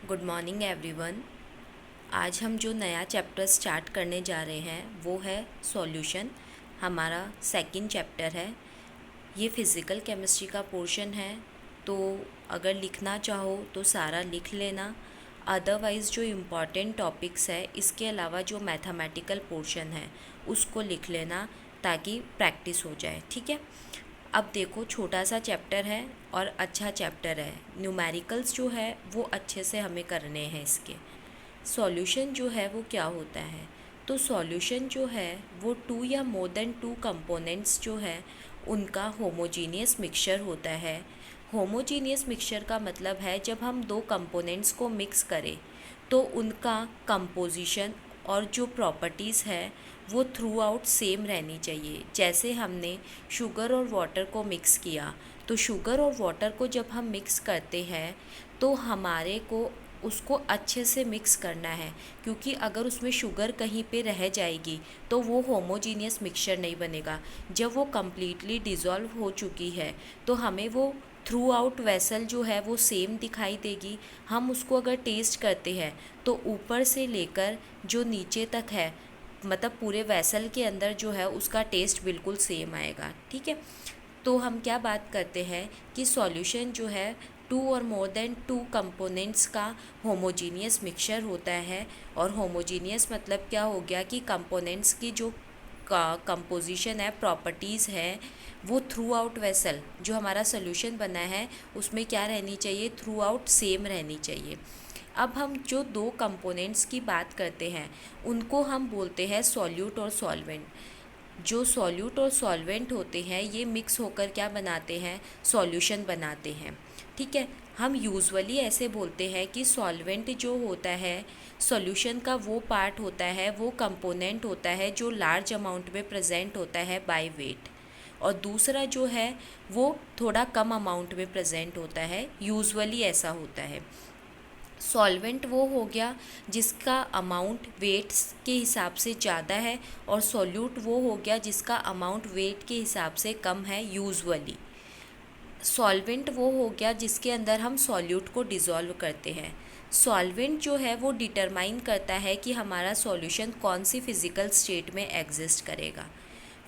Good morning everyone. आज हम जो नया चैप्टर स्टार्ट करने जा रहे हैं वो है सॉल्यूशन। हमारा सेकंड चैप्टर है। ये फिज़िकल केमिस्ट्री का पोर्शन है, तो अगर लिखना चाहो तो सारा लिख लेना। अदरवाइज़ जो इम्पॉर्टेंट टॉपिक्स है इसके अलावा जो मैथमेटिकल पोर्शन है उसको लिख लेना ताकि प्रैक्टिस हो जाए। ठीक है। अब देखो, छोटा सा चैप्टर है और अच्छा चैप्टर है। न्यूमेरिकल्स जो है वो अच्छे से हमें करने हैं इसके। सॉल्यूशन जो है वो क्या होता है? तो सॉल्यूशन जो है वो टू या मोर देन टू कंपोनेंट्स जो है उनका होमोजीनियस मिक्सचर होता है। होमोजीनियस मिक्सचर का मतलब है जब हम दो कंपोनेंट्स को मिक्स करें तो उनका कंपोजिशन और जो प्रॉपर्टीज़ है वो थ्रू आउट सेम रहनी चाहिए। जैसे हमने शुगर और वाटर को मिक्स किया, तो शुगर और वाटर को जब हम मिक्स करते हैं तो हमारे को उसको अच्छे से मिक्स करना है, क्योंकि अगर उसमें शुगर कहीं पे रह जाएगी तो वो होमोजीनियस मिक्सचर नहीं बनेगा। जब वो कम्प्लीटली डिज़ोल्व हो चुकी है तो हमें वो थ्रू आउट वेसल जो है वो सेम दिखाई देगी। हम उसको अगर टेस्ट करते हैं तो ऊपर से लेकर जो नीचे तक है, मतलब पूरे वेसल के अंदर जो है उसका टेस्ट बिल्कुल सेम आएगा। ठीक है। तो हम क्या बात करते हैं कि सॉल्यूशन जो है टू और मोर देन टू कंपोनेंट्स का होमोजीनियस मिक्सचर होता है। और होमोजीनियस मतलब क्या हो गया कि कंपोनेंट्स की जो कंपोजिशन है, प्रॉपर्टीज़ है, वो थ्रू आउट वेसल जो हमारा सोल्यूशन बना है उसमें क्या रहनी चाहिए, थ्रू आउट सेम रहनी चाहिए। अब हम जो दो कंपोनेंट्स की बात करते हैं उनको हम बोलते हैं सॉल्यूट और सॉल्वेंट। जो सॉल्यूट और सॉल्वेंट होते हैं ये मिक्स होकर क्या बनाते हैं, सॉल्यूशन बनाते हैं। ठीक है। हम यूजुअली ऐसे बोलते हैं कि सॉल्वेंट जो होता है सॉल्यूशन का वो पार्ट होता है, वो कंपोनेंट होता है जो लार्ज अमाउंट में प्रेजेंट होता है बाय वेट, और दूसरा जो है वो थोड़ा कम अमाउंट में प्रेजेंट होता है। यूजुअली ऐसा होता है। सॉल्वेंट वो हो गया जिसका अमाउंट वेट्स के हिसाब से ज़्यादा है, और सॉल्यूट वो हो गया जिसका अमाउंट वेट के हिसाब से कम है यूजुअली। सॉल्वेंट वो हो गया जिसके अंदर हम सॉल्यूट को डिज़ोल्व करते हैं। सॉल्वेंट जो है वो डिटरमाइन करता है कि हमारा सॉल्यूशन कौन सी फिज़िकल स्टेट में एग्जिस्ट करेगा।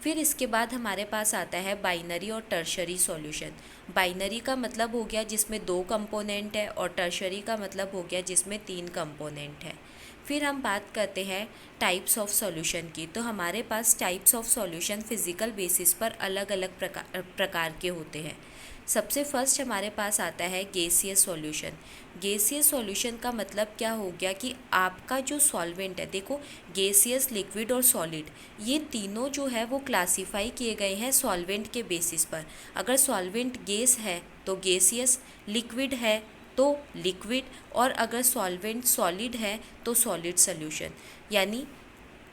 फिर इसके बाद हमारे पास आता है बाइनरी और टर्शरी सॉल्यूशन। बाइनरी का मतलब हो गया जिसमें दो कंपोनेंट है, और टर्शरी का मतलब हो गया जिसमें तीन कंपोनेंट है। फिर हम बात करते हैं टाइप्स ऑफ सॉल्यूशन की। तो हमारे पास types of solution physical basis पर अलग अलग प्रकार के होते हैं। सबसे फर्स्ट हमारे पास आता है गैसियस सॉल्यूशन। गैसियस सॉल्यूशन का मतलब क्या हो गया कि आपका जो सॉल्वेंट है, देखो गैसियस, लिक्विड और सॉलिड, ये तीनों जो है वो क्लासीफाई किए गए हैं सॉल्वेंट के बेसिस पर। अगर सॉल्वेंट गैस है तो गैसियस, लिक्विड है तो लिक्विड, और अगर सॉल्वेंट सॉलिड है तो सॉलिड सॉल्यूशन। यानी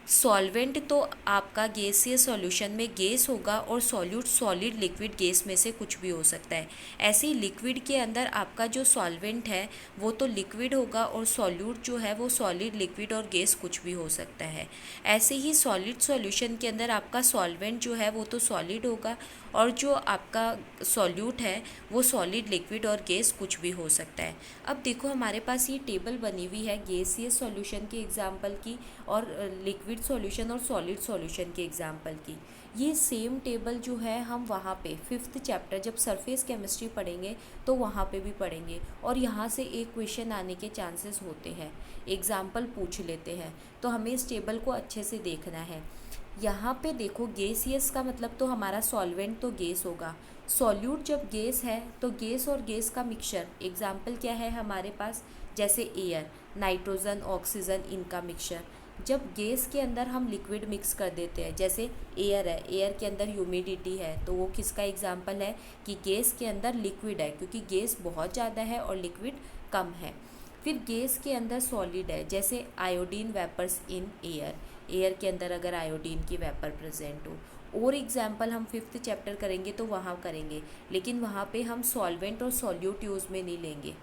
सॉल्वेंट तो आपका गैसीय सॉल्यूशन में गैस होगा, और सॉल्यूट सॉलिड, लिक्विड, गैस में से कुछ भी हो सकता है। ऐसे ही लिक्विड के अंदर आपका जो सॉल्वेंट है वो तो लिक्विड होगा, और सॉल्यूट जो है वो सॉलिड, लिक्विड और गैस कुछ भी हो सकता है। ऐसे ही सॉलिड सॉल्यूशन के अंदर आपका सॉल्वेंट जो है वो तो सॉलिड होगा, और जो आपका सॉल्यूट है वो सॉलिड, लिक्विड और गैस कुछ भी हो सकता है। अब देखो हमारे पास ये टेबल बनी हुई है गैसियस सॉल्यूशन के एग्जाम्पल की, और लिक्विड सॉल्यूशन और सॉलिड सॉल्यूशन के एग्जाम्पल की। ये सेम टेबल जो है हम वहाँ पे 5th चैप्टर जब सरफेस केमिस्ट्री पढ़ेंगे तो वहाँ पे भी पढ़ेंगे, और यहाँ से एक क्वेश्चन आने के चांसेस होते हैं। एग्जाम्पल पूछ लेते हैं, तो हमें इस टेबल को अच्छे से देखना है। यहाँ पे देखो गैसियस का मतलब तो हमारा सॉल्वेंट तो गैस होगा। सॉल्यूट जब गैस है तो गैस और गैस का मिक्सचर, एग्जाम्पल क्या है हमारे पास, जैसे एयर, नाइट्रोजन, ऑक्सीजन, इनका मिक्सचर। जब गैस के अंदर हम लिक्विड मिक्स कर देते हैं, जैसे एयर है, एयर के अंदर ह्यूमिडिटी है, तो वो किसका एग्जाम्पल है कि गैस के अंदर लिक्विड है, क्योंकि गैस बहुत ज़्यादा है और लिक्विड कम है। फिर गैस के अंदर सॉलिड है, जैसे iodine vapours in air, air के अंदर अगर आयोडीन की वेपर प्रेजेंट हो। और एग्जाम्पल हम 5th चैप्टर करेंगे तो वहाँ करेंगे, लेकिन वहाँ पे हम सॉल्वेंट और सॉल्यूट यूज़ में नहीं लेंगे।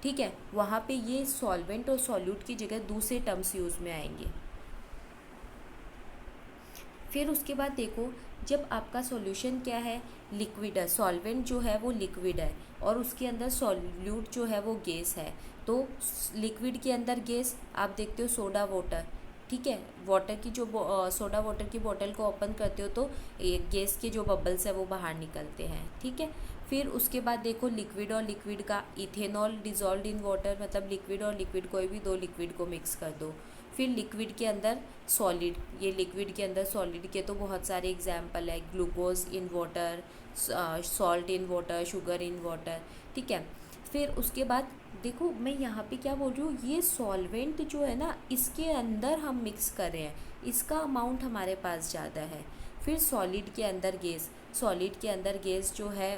ठीक है। वहाँ पे ये सॉल्वेंट और सॉल्यूट की जगह दूसरे टर्म्स यूज़ में आएंगे। फिर उसके बाद देखो जब आपका सॉल्यूशन क्या है, लिक्विड है, सॉल्वेंट जो है वो लिक्विड है और उसके अंदर सॉल्यूट जो है वो गैस है, तो लिक्विड के अंदर गैस आप देखते हो सोडा वाटर, ठीक है, वाटर की जो सोडा वाटर की बोतल को ओपन करते हो तो गैस के जो बबल्स है वो बाहर निकलते हैं, ठीक है। फिर उसके बाद देखो लिक्विड और लिक्विड का, इथेनॉल डिजॉल्व इन वाटर, मतलब लिक्विड और लिक्विड कोई भी दो लिक्विड को मिक्स कर दो। फिर लिक्विड के अंदर सॉलिड, ये लिक्विड के अंदर सॉलिड के तो बहुत सारे एग्जाम्पल है, glucose in water, salt in water, sugar in water, ठीक है। फिर उसके बाद देखो मैं यहाँ पे क्या बोल रही हूँ, ये सॉल्वेंट जो है ना इसके अंदर हम मिक्स कर रहे हैं, इसका अमाउंट हमारे पास ज़्यादा है। फिर सॉलिड के अंदर गैस, सॉलिड के अंदर गैस जो है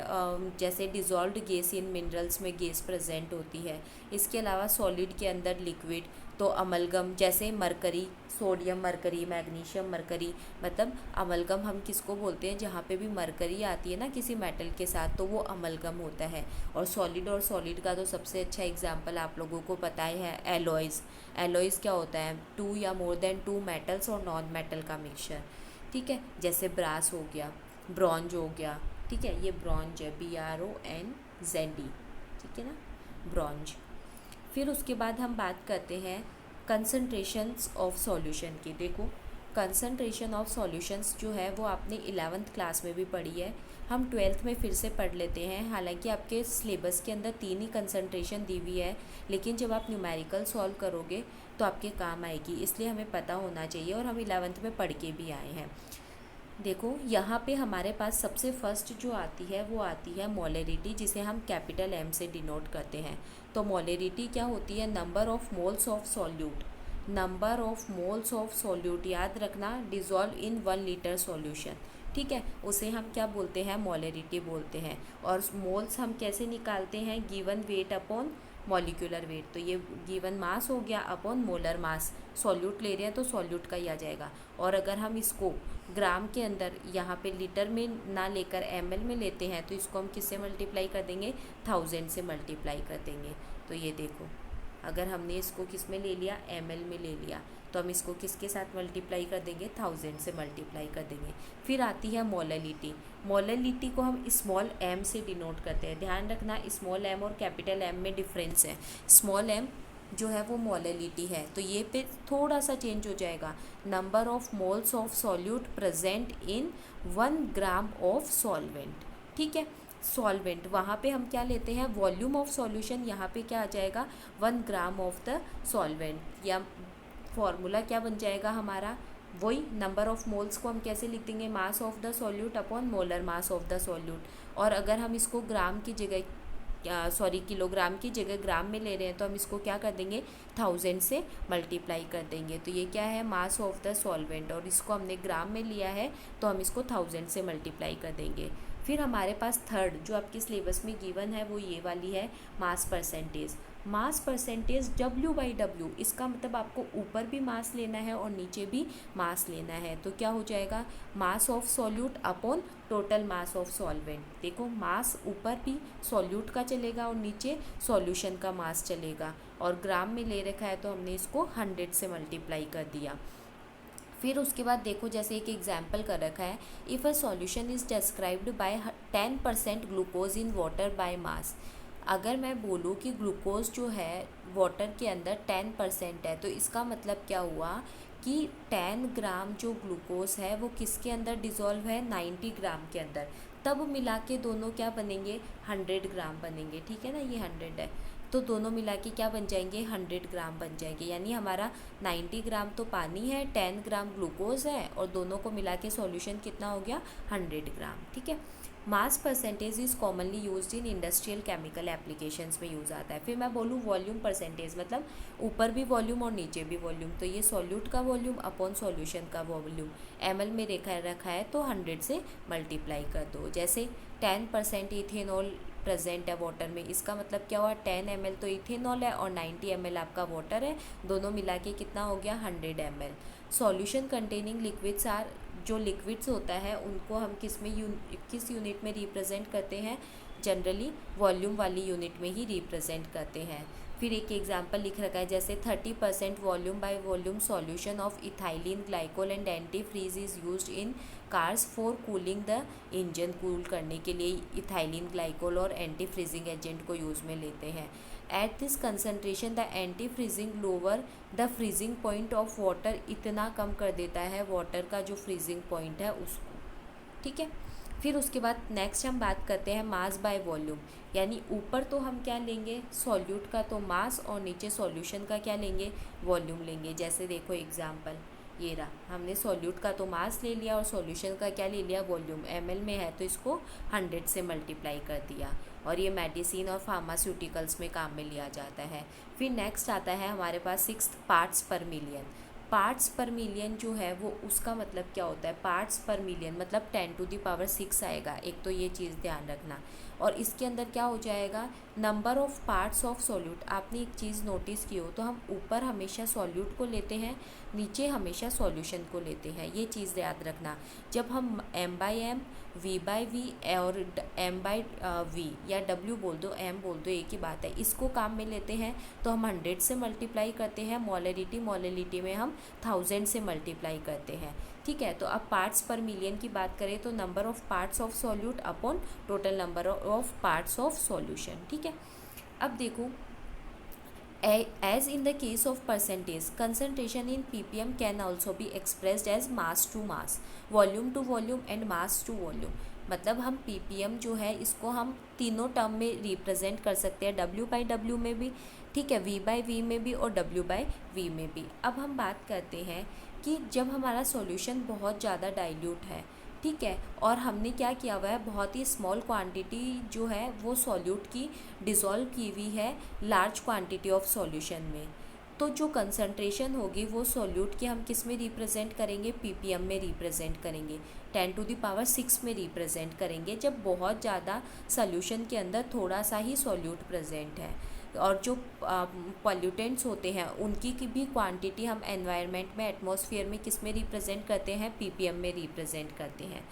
जैसे डिज़ोल्व्ड गैस इन मिनरल्स में गैस प्रेजेंट होती है। इसके अलावा सॉलिड के अंदर लिक्विड, तो अमलगम जैसे mercury, sodium mercury, magnesium mercury, मतलब अमलगम हम किसको बोलते हैं, जहाँ पे भी मरकरी आती है ना किसी मेटल के साथ तो वो अमलगम होता है। और सॉलिड का तो सबसे अच्छा एग्जांपल आप लोगों को पता ही है, एलॉयज़। एलॉयज़ क्या होता है, 2 या मोर देन 2 मेटल्स और नॉन मेटल का मिक्सचर, ठीक है। जैसे ब्रास हो गया, ब्रॉन्ज हो गया, ठीक है, ये ब्रॉन्ज है, BRONZE, ठीक है ना, ब्रॉन्ज। फिर उसके बाद हम बात करते हैं कंसंट्रेशंस ऑफ सॉल्यूशन की। देखो कंसंट्रेशन ऑफ सॉल्यूशंस जो है वो आपने 11th क्लास में भी पढ़ी है, हम 12th में फिर से पढ़ लेते हैं। हालांकि आपके सिलेबस के अंदर 3 ही कंसंट्रेशन दी हुई है, लेकिन जब आप न्यूमेरिकल सॉल्व करोगे तो आपके काम आएगी, इसलिए हमें पता होना चाहिए और हम 11th में पढ़ के भी आए हैं। देखो यहाँ पे हमारे पास सबसे फर्स्ट जो आती है वो आती है मोलरिटी, जिसे हम कैपिटल M से डिनोट करते हैं। तो मोलरिटी क्या होती है, number of moles of solute, number of moles of solute, याद रखना, डिज़ोल्व इन 1 लीटर सॉल्यूशन, ठीक है, उसे हम क्या बोलते हैं, मोलरिटी बोलते हैं। और मोल्स हम कैसे निकालते हैं, given weight upon molecular weight, तो ये गिवन मास हो गया अपॉन मोलर मास, सॉल्यूट ले रहे हैं तो सॉल्यूट का ही आ जाएगा। और अगर हम इसको ग्राम के अंदर यहाँ पे लीटर में ना लेकर ml में लेते हैं तो इसको हम किससे मल्टीप्लाई कर देंगे, 1000 से मल्टीप्लाई कर देंगे। तो ये देखो अगर हमने इसको किस में ले लिया, ml में ले लिया, तो हम इसको किसके साथ मल्टीप्लाई कर देंगे, 1000 से मल्टीप्लाई कर देंगे। फिर आती है मोलरिटी, मोलरिटी को हम स्मॉल m से डिनोट करते हैं। ध्यान रखना स्मॉल m और कैपिटल M में डिफरेंस है, स्मॉल m जो है वो मोलरिटी है, तो ये पे थोड़ा सा चेंज हो जाएगा, number of moles of solute present in 1 gram of solvent, ठीक है। सॉल्वेंट वहाँ पे हम क्या लेते हैं, वॉल्यूम ऑफ सॉल्यूशन, यहाँ पे क्या आ जाएगा, 1 ग्राम ऑफ द सॉल्वेंट, या फॉर्मूला क्या बन जाएगा हमारा, वही नंबर ऑफ मोल्स को हम कैसे लिख देंगे, mass of the solute upon molar mass of the solute. और अगर हम इसको ग्राम की जगह किलोग्राम की जगह ग्राम में ले रहे हैं तो हम इसको क्या कर देंगे, 1000 से मल्टीप्लाई कर देंगे। तो ये क्या है, मास ऑफ द सॉल्वेंट, और इसको हमने ग्राम में लिया है तो हम इसको 1000 से मल्टीप्लाई कर देंगे। फिर हमारे पास थर्ड जो आपके सिलेबस में गिवन है वो ये वाली है, mass percentage. Mass percentage W/W, इसका मतलब आपको ऊपर भी मास लेना है और नीचे भी मास लेना है, तो क्या हो जाएगा, mass of solute upon total mass of solvent. देखो मास ऊपर भी सॉल्यूट का चलेगा और नीचे सॉल्यूशन का मास चलेगा, और ग्राम में ले रखा है तो हमने इसको 100 से मल्टीप्लाई कर दिया। फिर उसके बाद देखो जैसे एक एग्जाम्पल कर रखा है, if a solution is described bye 10% glucose in water by mass. अगर मैं बोलूँ कि ग्लूकोज जो है वाटर के अंदर 10% है, तो इसका मतलब क्या हुआ कि 10 ग्राम जो ग्लूकोज है वो किसके अंदर डिज़ोल्व है, 90 ग्राम के अंदर, तब मिला के दोनों क्या बनेंगे, 100 ग्राम बनेंगे, ठीक है ना, ये 100 है तो दोनों मिला के क्या बन जाएंगे, 100 ग्राम बन जाएंगे। यानी हमारा 90 ग्राम तो पानी है, 10 ग्राम ग्लूकोज है, और दोनों को मिला के सॉल्यूशन कितना हो गया, 100 ग्राम, ठीक है। Mass percentage is commonly used in industrial chemical applications में यूज़ आता है। फिर मैं बोलूँ वॉल्यूम परसेंटेज, मतलब ऊपर भी वॉल्यूम और नीचे भी वॉल्यूम, तो ये सॉल्यूट का वॉल्यूम अपॉन सॉल्यूशन का वॉल्यूम ml में रखा है तो 100 से मल्टीप्लाई कर दो। जैसे 10% इथेनॉल प्रेजेंट है वाटर में, इसका मतलब क्या हुआ, 10 ml तो इथेनॉल है और 90 ml आपका वाटर है, दोनों मिला के कितना हो गया, 100 ml। Solution containing liquids are, जो लिक्विड्स होता है उनको हम किस यूनिट में रिप्रेजेंट करते हैं, जनरली वॉल्यूम वाली यूनिट में ही रिप्रेजेंट करते हैं। फिर एक एग्जांपल लिख रखा है जैसे 30% volume by volume solution of ethylene glycol and antifreeze is used in cars for cooling the engine. Cool करने के लिए इथाइलिन ग्लाइकोल और एंटी फ्रीजिंग एजेंट को यूज़ में लेते हैं। At this concentration the anti freezing lower the freezing point of water, इतना कम कर देता है वाटर का जो फ्रीजिंग पॉइंट है उसको, ठीक है। फिर उसके बाद नेक्स्ट हम बात करते हैं मास बाय वॉल्यूम, यानी ऊपर तो हम क्या लेंगे सॉल्यूट का तो मास और नीचे सॉल्यूशन का क्या लेंगे वॉल्यूम लेंगे। जैसे देखो एग्जांपल ये रहा, हमने सॉल्यूट का तो मास ले लिया और सॉल्यूशन का क्या ले लिया वॉल्यूम, ml में है तो इसको 100 से मल्टीप्लाई कर दिया। और ये मेडिसिन और फार्मास्यूटिकल्स में काम में लिया जाता है। फिर नेक्स्ट आता है हमारे पास 6 पार्ट्स पर मिलियन। पार्ट्स पर मिलियन जो है वो उसका मतलब क्या होता है, पार्ट्स पर मिलियन मतलब 10⁶ आएगा, एक तो ये चीज़ ध्यान रखना। और इसके अंदर क्या हो जाएगा number of parts of solute. आपने एक चीज़ नोटिस की हो तो हम ऊपर हमेशा सॉल्यूट को लेते हैं, नीचे हमेशा सॉल्यूशन को लेते हैं, ये चीज़ याद रखना। जब हम m/m v/v और m/v या w बोल दो m बोल दो एक ही बात है, इसको काम में लेते हैं तो हम 100 से मल्टीप्लाई करते हैं, मोलरिटी में हम 1000 से मल्टीप्लाई करते हैं, ठीक है। तो अब पार्ट्स पर मिलियन की बात करें तो number of parts of solute upon total number of parts of solution, ठीक है। अब देखो as in the case of percentage, concentration in ppm can also be expressed as mass to mass, volume to volume and mass to volume। मतलब हम ppm जो है इसको हम तीनों टर्म में रिप्रेजेंट कर सकते हैं, w/w में भी, ठीक है, v/v में भी और w/v में भी। अब हम बात करते हैं कि जब हमारा सॉल्यूशन बहुत ज़्यादा डाइल्यूट है, ठीक है, और हमने क्या किया हुआ है बहुत ही स्मॉल क्वांटिटी जो है वो सॉल्यूट की डिज़ोल्व की हुई है लार्ज क्वांटिटी ऑफ सॉल्यूशन में, तो जो कंसंट्रेशन होगी वो सॉल्यूट की हम किस में रिप्रेजेंट करेंगे ppm में रिप्रेजेंट करेंगे, 10⁶ में रिप्रेजेंट करेंगे जब बहुत ज़्यादा सॉल्यूशन के अंदर थोड़ा सा ही सॉल्यूट प्रेजेंट है। और जो पॉल्यूटेंट्स होते हैं उनकी की भी क्वांटिटी हम एनवायरनमेंट में एटमॉस्फेयर में किस में रिप्रेजेंट करते हैं ppm में रिप्रेजेंट करते हैं।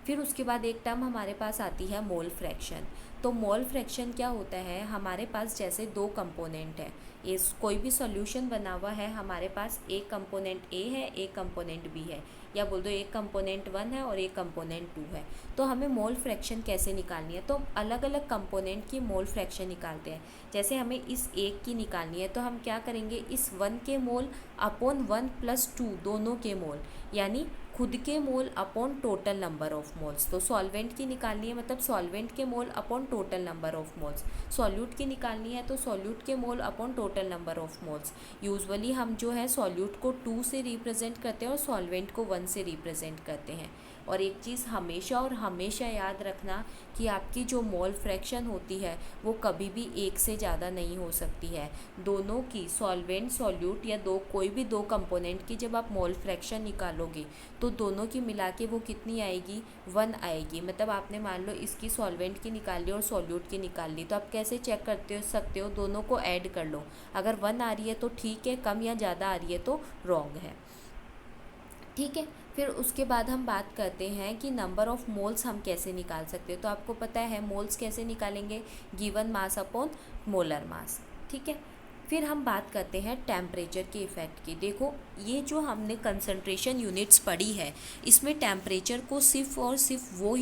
फिर उसके बाद एक टर्म हमारे पास आती है मोल फ्रैक्शन। तो मोल फ्रैक्शन क्या होता है, हमारे पास जैसे दो कंपोनेंट है, इस कोई भी सॉल्यूशन बना हुआ है, हमारे पास एक कंपोनेंट A है एक कंपोनेंट B है, या बोल दो एक कंपोनेंट 1 है और एक कंपोनेंट 2 है। तो हमें मोल फ्रैक्शन कैसे निकालनी है, तो अलग अलग कंपोनेंट की मोल फ्रैक्शन निकालते हैं। जैसे हमें इस एक की निकालनी है तो हम क्या करेंगे, इस 1 के मोल अपॉन 1 + 2 दोनों के मोल, यानी खुद के mole upon total number of moles. तो सॉल्वेंट की निकालनी है मतलब सॉल्वेंट के mole upon total number of moles, solute की निकालनी है तो सॉल्यूट के mole upon total number of moles. Usually हम जो है सॉल्यूट को 2 से रिप्रेजेंट करते हैं और सॉल्वेंट को 1 से रिप्रेजेंट करते हैं। और एक चीज़ हमेशा और हमेशा याद रखना कि आपकी जो मोल फ्रैक्शन होती है वो कभी भी एक से ज़्यादा नहीं हो सकती है। दोनों की सॉल्वेंट सॉल्यूट या कोई भी दो कंपोनेंट की जब आप मोल फ्रैक्शन निकालोगे तो दोनों की मिला के वो कितनी आएगी, 1 आएगी। मतलब आपने मान लो इसकी सॉल्वेंट की निकाल ली और सॉल्यूट की निकाल ली, तो आप कैसे चेक सकते हो, दोनों को ऐड कर लो, अगर 1 आ रही है तो ठीक है, कम या ज़्यादा आ रही है तो रॉन्ग है, ठीक है। फिर उसके बाद हम बात करते हैं कि नंबर ऑफ़ मोल्स हम कैसे निकाल सकते हो। तो आपको पता है मोल्स कैसे निकालेंगे, गिवन मास अपॉन मोलर मास, ठीक है। फिर हम बात करते हैं टेम्परेचर के इफ़ेक्ट की। देखो ये जो हमने कंसंट्रेशन यूनिट्स पढ़ी है इसमें टेम्परेचर को सिर्फ और सिर्फ वो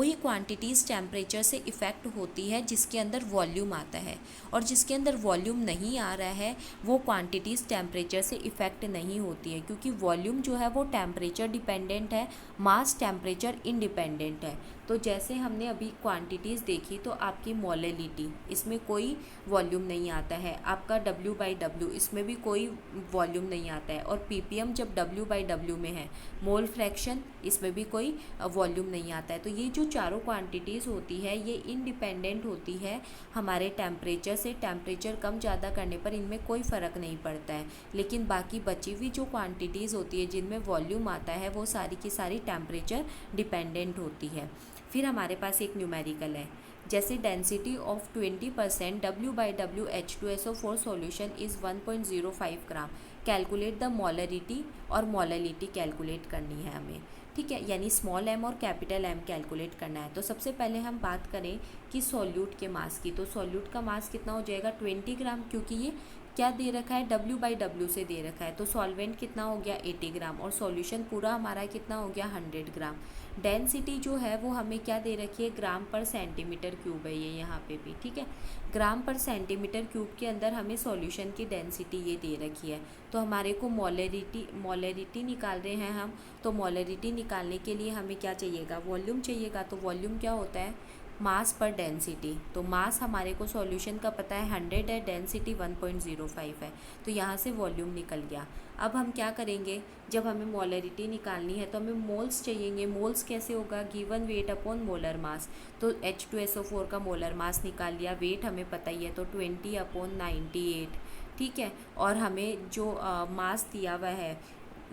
ही क्वांटिटीज़ टेम्परेचर से इफ़ेक्ट होती है जिसके अंदर वॉल्यूम आता है, और जिसके अंदर वॉल्यूम नहीं आ रहा है वो क्वांटिटीज़ टेम्परेचर से इफ़ेक्ट नहीं होती है, क्योंकि वॉल्यूम जो है वो टेम्परेचर डिपेंडेंट है, मास टेम्परेचर इंडिपेंडेंट है। तो जैसे हमने अभी क्वांटिटीज़ देखी तो आपकी मोलरिटी इसमें कोई वॉल्यूम नहीं आता है, आपका W/W इसमें भी कोई वॉल्यूम नहीं आता है, और ppm जब W/W में है, मोल फ्रैक्शन इसमें भी कोई वॉल्यूम नहीं आता है। तो ये जो चारों क्वांटिटीज़ होती है ये इंडिपेंडेंट होती है हमारे टेम्परेचर से। टेम्परेचर कम ज़्यादा करने पर इनमें कोई फ़र्क नहीं पड़ता है, लेकिन बाकी बची हुई जो क्वांटिटीज़ होती है जिनमें वॉल्यूम आता है वो सारी की सारी टेम्परेचर डिपेंडेंट होती है। फिर हमारे पास एक न्यूमेरिकल है, जैसे density of 20% W/W H2SO4 solution is 1.05 gram, calculate the molarity, और मोलरिटी कैलकुलेट करनी है हमें। ठीक है, यानी स्मॉल एम और कैपिटल एम कैलकुलेट करना है। तो सबसे पहले हम बात करें कि सॉल्यूट के मास की, तो सॉल्यूट का मास कितना हो जाएगा 20 ग्राम, क्योंकि ये क्या दे रखा है W/W से दे रखा है। तो सॉल्वेंट कितना हो गया 80 ग्राम और सॉल्यूशन पूरा हमारा कितना हो गया 100 ग्राम। डेंसिटी जो है वो हमें क्या दे रखी है ग्राम पर सेंटीमीटर क्यूब है ये यहाँ पे भी, ठीक है। ग्राम पर सेंटीमीटर क्यूब के अंदर हमें सॉल्यूशन की डेंसिटी ये दे रखी है। तो हमारे को मोलरिटी निकाल रहे हैं हम, तो मोलरिटी निकालने के लिए हमें क्या चाहिएगा वॉल्यूम चाहिएगा। तो वॉल्यूम क्या होता है मास पर डेंसिटी। तो मास हमारे को सॉल्यूशन का पता है 100 है, डेंसिटी 1.05 है, तो यहाँ से वॉल्यूम निकल गया। अब हम क्या करेंगे, जब हमें मोलरिटी निकालनी है तो हमें मोल्स चाहिएंगे। मोल्स कैसे होगा गिवन वेट अपॉन मोलर मास। तो H2SO4 का मोलर मास निकाल लिया, वेट हमें पता ही है तो 20/98, ठीक है। और हमें जो मास दिया हुआ है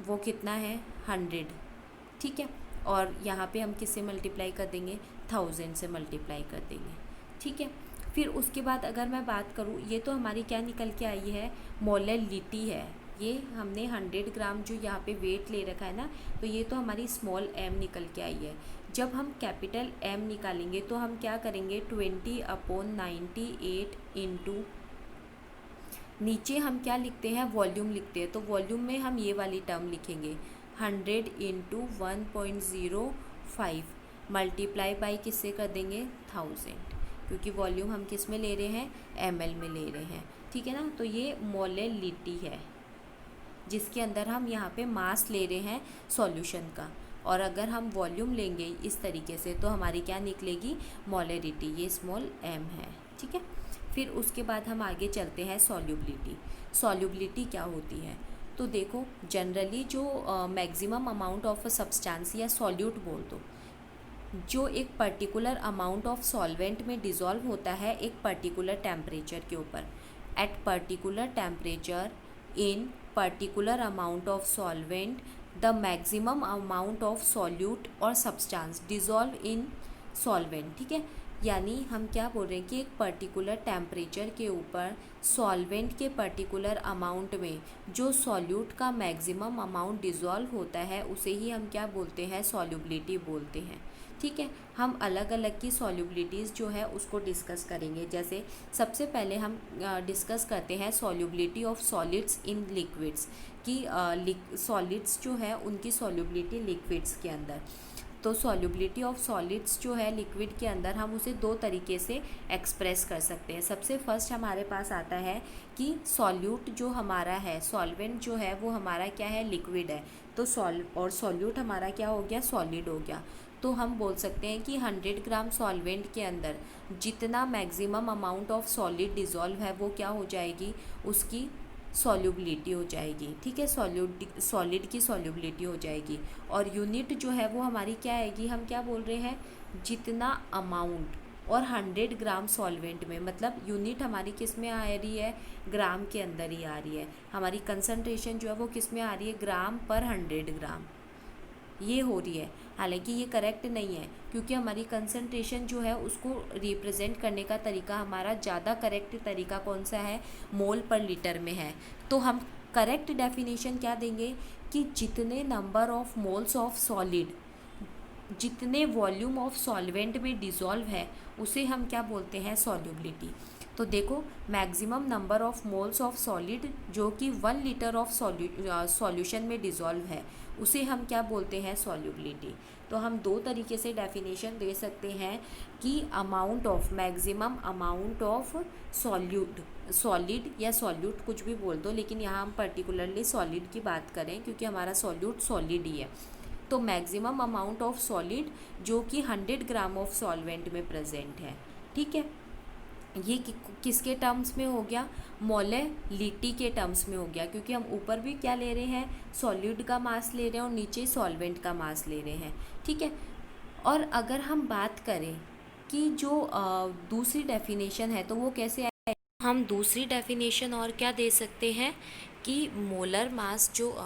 वो कितना है 100, ठीक है। और यहाँ पे हम किससे मल्टीप्लाई कर देंगे 1000 से मल्टीप्लाई कर देंगे, ठीक है। फिर उसके बाद अगर मैं बात करूँ, ये तो हमारी क्या निकल के आई है मोलरिटी है। ये हमने 100 ग्राम जो यहाँ पे वेट ले रखा है ना, तो ये तो हमारी स्मॉल m निकल के आई है। जब हम कैपिटल M निकालेंगे तो हम क्या करेंगे 20/98 इंटू, नीचे हम क्या लिखते हैं वॉल्यूम लिखते हैं, तो वॉल्यूम में हम ये वाली टर्म लिखेंगे 100 इंटू 1.05 मल्टीप्लाई बाई किससे कर देंगे 1000, क्योंकि वॉल्यूम हम किस में ले रहे हैं ml में ले रहे हैं, ठीक है ना। तो ये मोलरिटी है जिसके अंदर हम यहाँ पे मास ले रहे हैं सॉल्यूशन का, और अगर हम वॉल्यूम लेंगे इस तरीके से तो हमारी क्या निकलेगी मोलरिटी, ये स्मॉल m है, ठीक है। फिर उसके बाद हम आगे चलते हैं सॉल्युबिलिटी। सॉल्युबिलिटी क्या होती है, तो देखो जनरली जो maximum amount of a substance या सॉल्यूट बोल दो, जो एक पर्टिकुलर अमाउंट ऑफ सॉल्वेंट में डिज़ोल्व होता है एक पर्टिकुलर टेम्परेचर के ऊपर, at particular temperature in particular amount of solvent the maximum amount of solute और सब्सटेंस डिज़ोल्व इन सॉल्वेंट, ठीक है। यानी हम क्या बोल रहे हैं कि एक पर्टिकुलर टेम्परेचर के ऊपर सॉल्वेंट के पर्टिकुलर अमाउंट में जो सॉल्यूट का मैक्सिमम अमाउंट डिज़ोल्व होता है उसे ही हम क्या बोलते हैं सॉल्युबिलिटी बोलते हैं, ठीक है। हम अलग अलग की सॉल्युबिलिटीज़ जो है उसको डिस्कस करेंगे। जैसे सबसे पहले हम डिस्कस करते हैं solubility of solids in liquids की, सॉलिड्स जो है उनकी सॉल्युबिलिटी लिक्विड्स के अंदर। तो सॉल्युबिलिटी ऑफ सॉलिड्स जो है लिक्विड के अंदर हम उसे दो तरीके से एक्सप्रेस कर सकते हैं। सबसे फर्स्ट हमारे पास आता है कि सॉल्यूट जो हमारा है, सॉल्वेंट जो है वो हमारा क्या है लिक्विड है, तो और सॉल्यूट हमारा क्या हो गया सॉलिड हो गया। तो हम बोल सकते हैं कि 100 ग्राम सॉल्वेंट के अंदर जितना maximum amount of solid dissolve है वो क्या हो जाएगी उसकी सॉल्युबिलिटी हो जाएगी, ठीक है। सॉलिड की सॉल्युबिलिटी हो जाएगी। और यूनिट जो है वो हमारी क्या आएगी, हम क्या बोल रहे हैं जितना अमाउंट, और 100 ग्राम सॉल्वेंट में मतलब यूनिट हमारी किस में आ रही है ग्राम के अंदर ही आ रही है। हमारी कंसंट्रेशन जो है वो किस में आ रही है ग्राम पर 100 ग्राम ये हो रही है। हालांकि ये करेक्ट नहीं है क्योंकि हमारी कंसंट्रेशन जो है उसको रिप्रेजेंट करने का तरीका हमारा ज़्यादा करेक्ट तरीका कौन सा है मोल पर लीटर में है। तो हम करेक्ट डेफिनेशन क्या देंगे कि जितने number of moles of solid, जितने वॉल्यूम ऑफ सॉल्वेंट में डिज़ोल्व है उसे हम क्या बोलते हैं सॉल्युबिलिटी। तो देखो maximum number of moles of solid जो कि 1 लीटर ऑफ सॉल्यूशन में डिज़ोल्व है उसे हम क्या बोलते हैं सॉल्युबिलिटी। तो हम दो तरीके से डेफिनेशन दे सकते हैं कि amount of maximum amount of solid या सॉल्यूट कुछ भी बोल दो, लेकिन यहाँ हम पर्टिकुलरली सॉलिड की बात करें क्योंकि हमारा सॉल्यूट सॉलिड ही है। तो मैक्सिमम अमाउंट ऑफ सॉलिड जो कि 100 ग्राम ऑफ सॉल्वेंट में प्रेजेंट है, ठीक है। ये किसके टर्म्स में हो गया मोलरिटी के टर्म्स में हो गया, क्योंकि हम ऊपर भी क्या ले रहे हैं सॉलिड का मास ले रहे हैं और नीचे सॉल्वेंट का मास ले रहे हैं, ठीक है। और अगर हम बात करें कि जो दूसरी डेफिनेशन है तो वो कैसे आए, हम दूसरी डेफिनेशन और क्या दे सकते हैं कि मोलर मास जो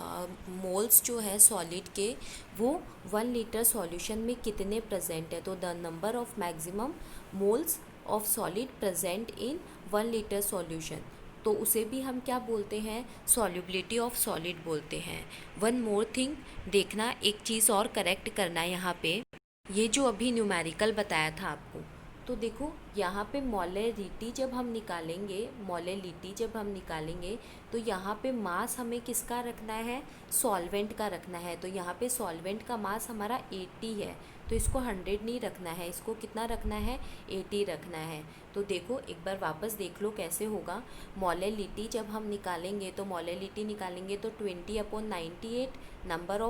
मोल्स जो है सॉलिड के वो 1 लीटर सॉल्यूशन में कितने प्रेजेंट है। तो the number of maximum moles of solid present in 1 litre solution, तो उसे भी हम क्या बोलते हैं, सॉल्युबिलिटी ऑफ सॉलिड बोलते हैं। वन मोर थिंग देखना, एक चीज़ और करेक्ट करना है यहाँ पे, ये जो अभी न्यूमेरिकल बताया था आपको, तो देखो यहाँ पे मोलेरिटी जब हम निकालेंगे, मोलेलिटी जब हम निकालेंगे, तो यहाँ पे मास हमें किसका रखना है, सॉल्वेंट का रखना है। तो यहाँ पे सॉल्वेंट का मास हमारा 80 है, तो इसको 100 नहीं रखना है, इसको कितना रखना है, 80 रखना है। तो देखो एक बार वापस देख लो कैसे होगा। मोलेलिटी जब हम निकालेंगे, तो मोलेलिटी निकालेंगे तो 20/98 number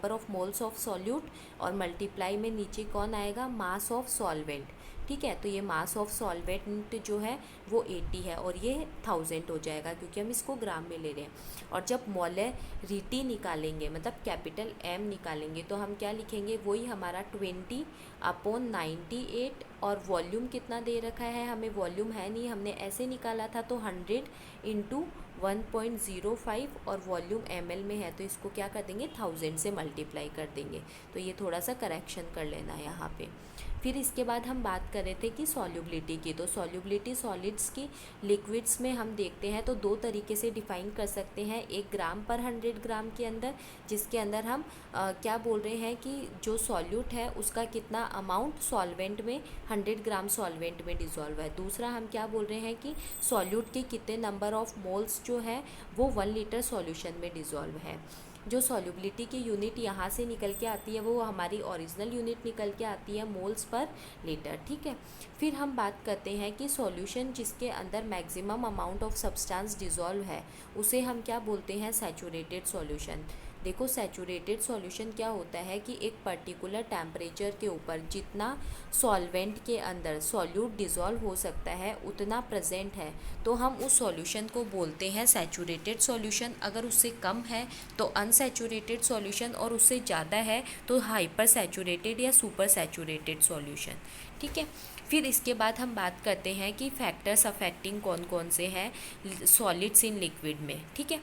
of moles of solute, और मल्टीप्लाई में नीचे कौन आएगा, मास ऑफ सॉल्वेंट। ठीक है, तो ये मास ऑफ सॉल्वेंट जो है वो 80 है, और ये 1000 हो जाएगा क्योंकि हम इसको ग्राम में ले रहे हैं। और जब मोलेरिटी निकालेंगे, मतलब कैपिटल M निकालेंगे, तो हम क्या लिखेंगे, वही हमारा 20/98, और वॉल्यूम कितना दे रखा है हमें, वॉल्यूम है नहीं, हमने ऐसे निकाला था, तो 100 इंटू 1.05, और वॉल्यूम ml में है, तो इसको क्या कर देंगे, 1000 से मल्टीप्लाई कर देंगे। तो ये थोड़ा सा करेक्शन कर लेना है यहाँ पे। फिर इसके बाद हम बात कर रहे थे कि सॉल्युबिलिटी की, तो सॉल्युबिलिटी सॉलिड्स की लिक्विड्स में हम देखते हैं तो दो तरीके से डिफाइन कर सकते हैं। एक ग्राम पर 100 ग्राम के अंदर, जिसके अंदर हम क्या बोल रहे हैं कि जो सॉल्यूट है उसका कितना अमाउंट सॉल्वेंट में, 100 ग्राम सॉल्वेंट में डिज़ोल्व है। दूसरा हम क्या बोल रहे हैं कि सॉल्यूट के कितने नंबर ऑफ मोल्स जो है वो 1 लीटर सॉल्यूशन में डिज़ोल्व है। जो सॉल्युबिलिटी की यूनिट यहाँ से निकल के आती है वो हमारी ओरिजिनल यूनिट निकल के आती है मोल्स पर लीटर। ठीक है, फिर हम बात करते हैं कि सॉल्यूशन जिसके अंदर maximum amount of substance dissolve है उसे हम क्या बोलते हैं, सैचुरेटेड सॉल्यूशन। देखो सैचुरेटेड सॉल्यूशन क्या होता है कि एक पर्टिकुलर टेम्परेचर के ऊपर जितना सॉल्वेंट के अंदर सॉल्यूट डिज़ोल्व हो सकता है उतना प्रेजेंट है, तो हम उस सॉल्यूशन को बोलते हैं सैचुरेटेड सॉल्यूशन। अगर उससे कम है तो अनसैचुरेटेड सॉल्यूशन, और उससे ज़्यादा है तो हाइपर सैचुरेटेड या सुपर सैचुरेटेड सॉल्यूशन। ठीक है, फिर इसके बाद हम बात करते हैं कि फैक्टर्स अफेक्टिंग कौन कौन से हैं सॉलिड्स इन लिक्विड में। ठीक है,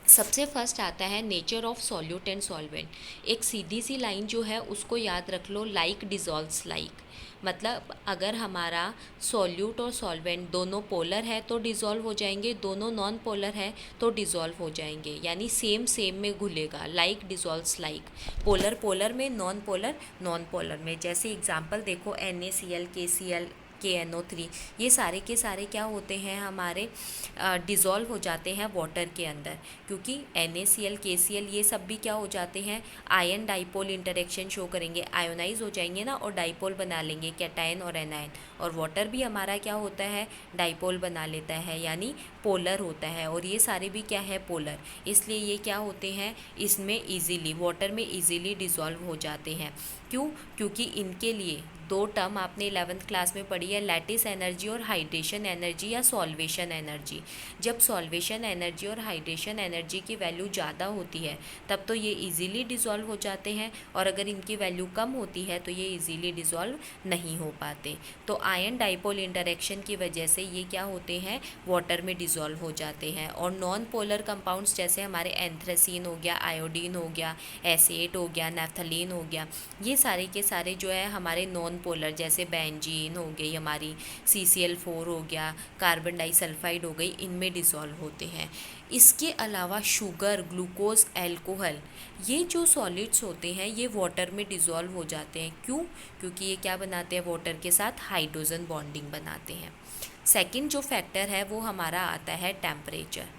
सबसे फर्स्ट आता है nature of solute and solvent. एक सीधी सी लाइन जो है उसको याद रख लो, लाइक डिज़ोल्व्स लाइक, मतलब अगर हमारा सॉल्यूट और सॉल्वेंट दोनों पोलर है तो डिज़ोल्व हो जाएंगे, दोनों नॉन पोलर है तो डिज़ोल्व हो जाएंगे, यानी सेम सेम में घुलेगा, लाइक डिज़ोल्व्स लाइक। पोलर पोलर में, नॉन पोलर नॉन पोलर में। जैसे एग्जांपल देखो NaCl, KCl, KNO3, ये सारे के सारे क्या होते हैं हमारे, डिज़ोल्व हो जाते हैं वाटर के अंदर, क्योंकि NaCl, KCl ये सब भी क्या हो जाते हैं, आयन डाइपोल इंटरेक्शन शो करेंगे, आयोनाइज हो जाएंगे ना, और डाइपोल बना लेंगे, कैटायन और एनायन। और वाटर भी हमारा क्या होता है, डाइपोल बना लेता है, यानी पोलर होता है, और ये सारे भी क्या है, पोलर। इसलिए ये क्या होते हैं, इसमें ईजीली, वाटर में ईजीली डिज़ोल्व हो जाते हैं। क्यों, क्योंकि इनके लिए दो टर्म आपने 11th क्लास में पढ़ी है, लैटिस एनर्जी और हाइड्रेशन एनर्जी या सॉल्वेशन एनर्जी। जब सॉल्वेशन एनर्जी और हाइड्रेशन एनर्जी की वैल्यू ज़्यादा होती है तब तो ये इजीली डिज़ोल्व हो जाते हैं, और अगर इनकी वैल्यू कम होती है तो ये इजीली डिज़ोल्व नहीं हो पाते। तो आयन डाइपोल इंटरेक्शन की वजह से ये क्या होते हैं, वाटर में डिज़ोल्व हो जाते हैं। और नॉन पोलर कंपाउंड्स जैसे हमारे एंथ्रेसीन हो गया, आयोडीन हो गया, एसेट हो गया, नैफ्थलीन हो गया, ये सारे के सारे जो है हमारे नॉन पोलर, जैसे बेंजीन हो गई हमारी, CCl4 हो गया, कार्बन डाइसल्फाइड हो गई, इनमें डिज़ोल्व होते हैं। इसके अलावा शुगर, ग्लूकोज, अल्कोहल, ये जो सॉलिड्स होते हैं ये वाटर में डिज़ोल्व हो जाते हैं। क्यों, क्योंकि ये क्या बनाते हैं, वाटर के साथ हाइड्रोजन बॉन्डिंग बनाते हैं। सेकंड जो फैक्टर है वो हमारा आता है टेम्परेचर।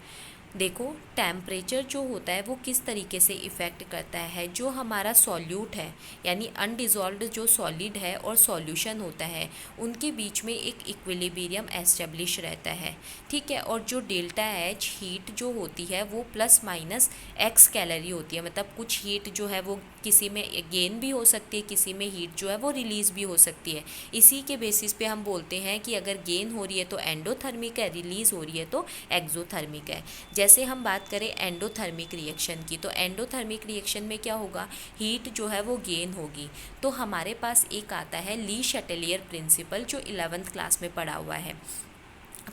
देखो टेम्परेचर जो होता है वो किस तरीके से इफ़ेक्ट करता है, जो हमारा सॉल्यूट है यानी अनडिज़ोल्व्ड जो सॉलिड है और सॉल्यूशन होता है उनके बीच में एक इक्विलिब्रियम एस्टेब्लिश रहता है। ठीक है, और जो डेल्टा H हीट जो होती है वो प्लस माइनस x कैलोरी होती है, मतलब कुछ हीट जो है वो किसी में गेन भी हो सकती है, किसी में हीट जो है वो रिलीज़ भी हो सकती है। इसी के बेसिस पे हम बोलते हैं कि अगर गेन हो रही है तो एंडोथर्मिक है, रिलीज़ हो रही है तो एक्सोथर्मिक है। जैसे हम बात करें एंडोथर्मिक रिएक्शन की, तो एंडोथर्मिक रिएक्शन में क्या होगा, हीट जो है वो गेन होगी। तो हमारे पास एक आता है ली शटेलियर प्रिंसिपल, जो 11th क्लास में पढ़ा हुआ है।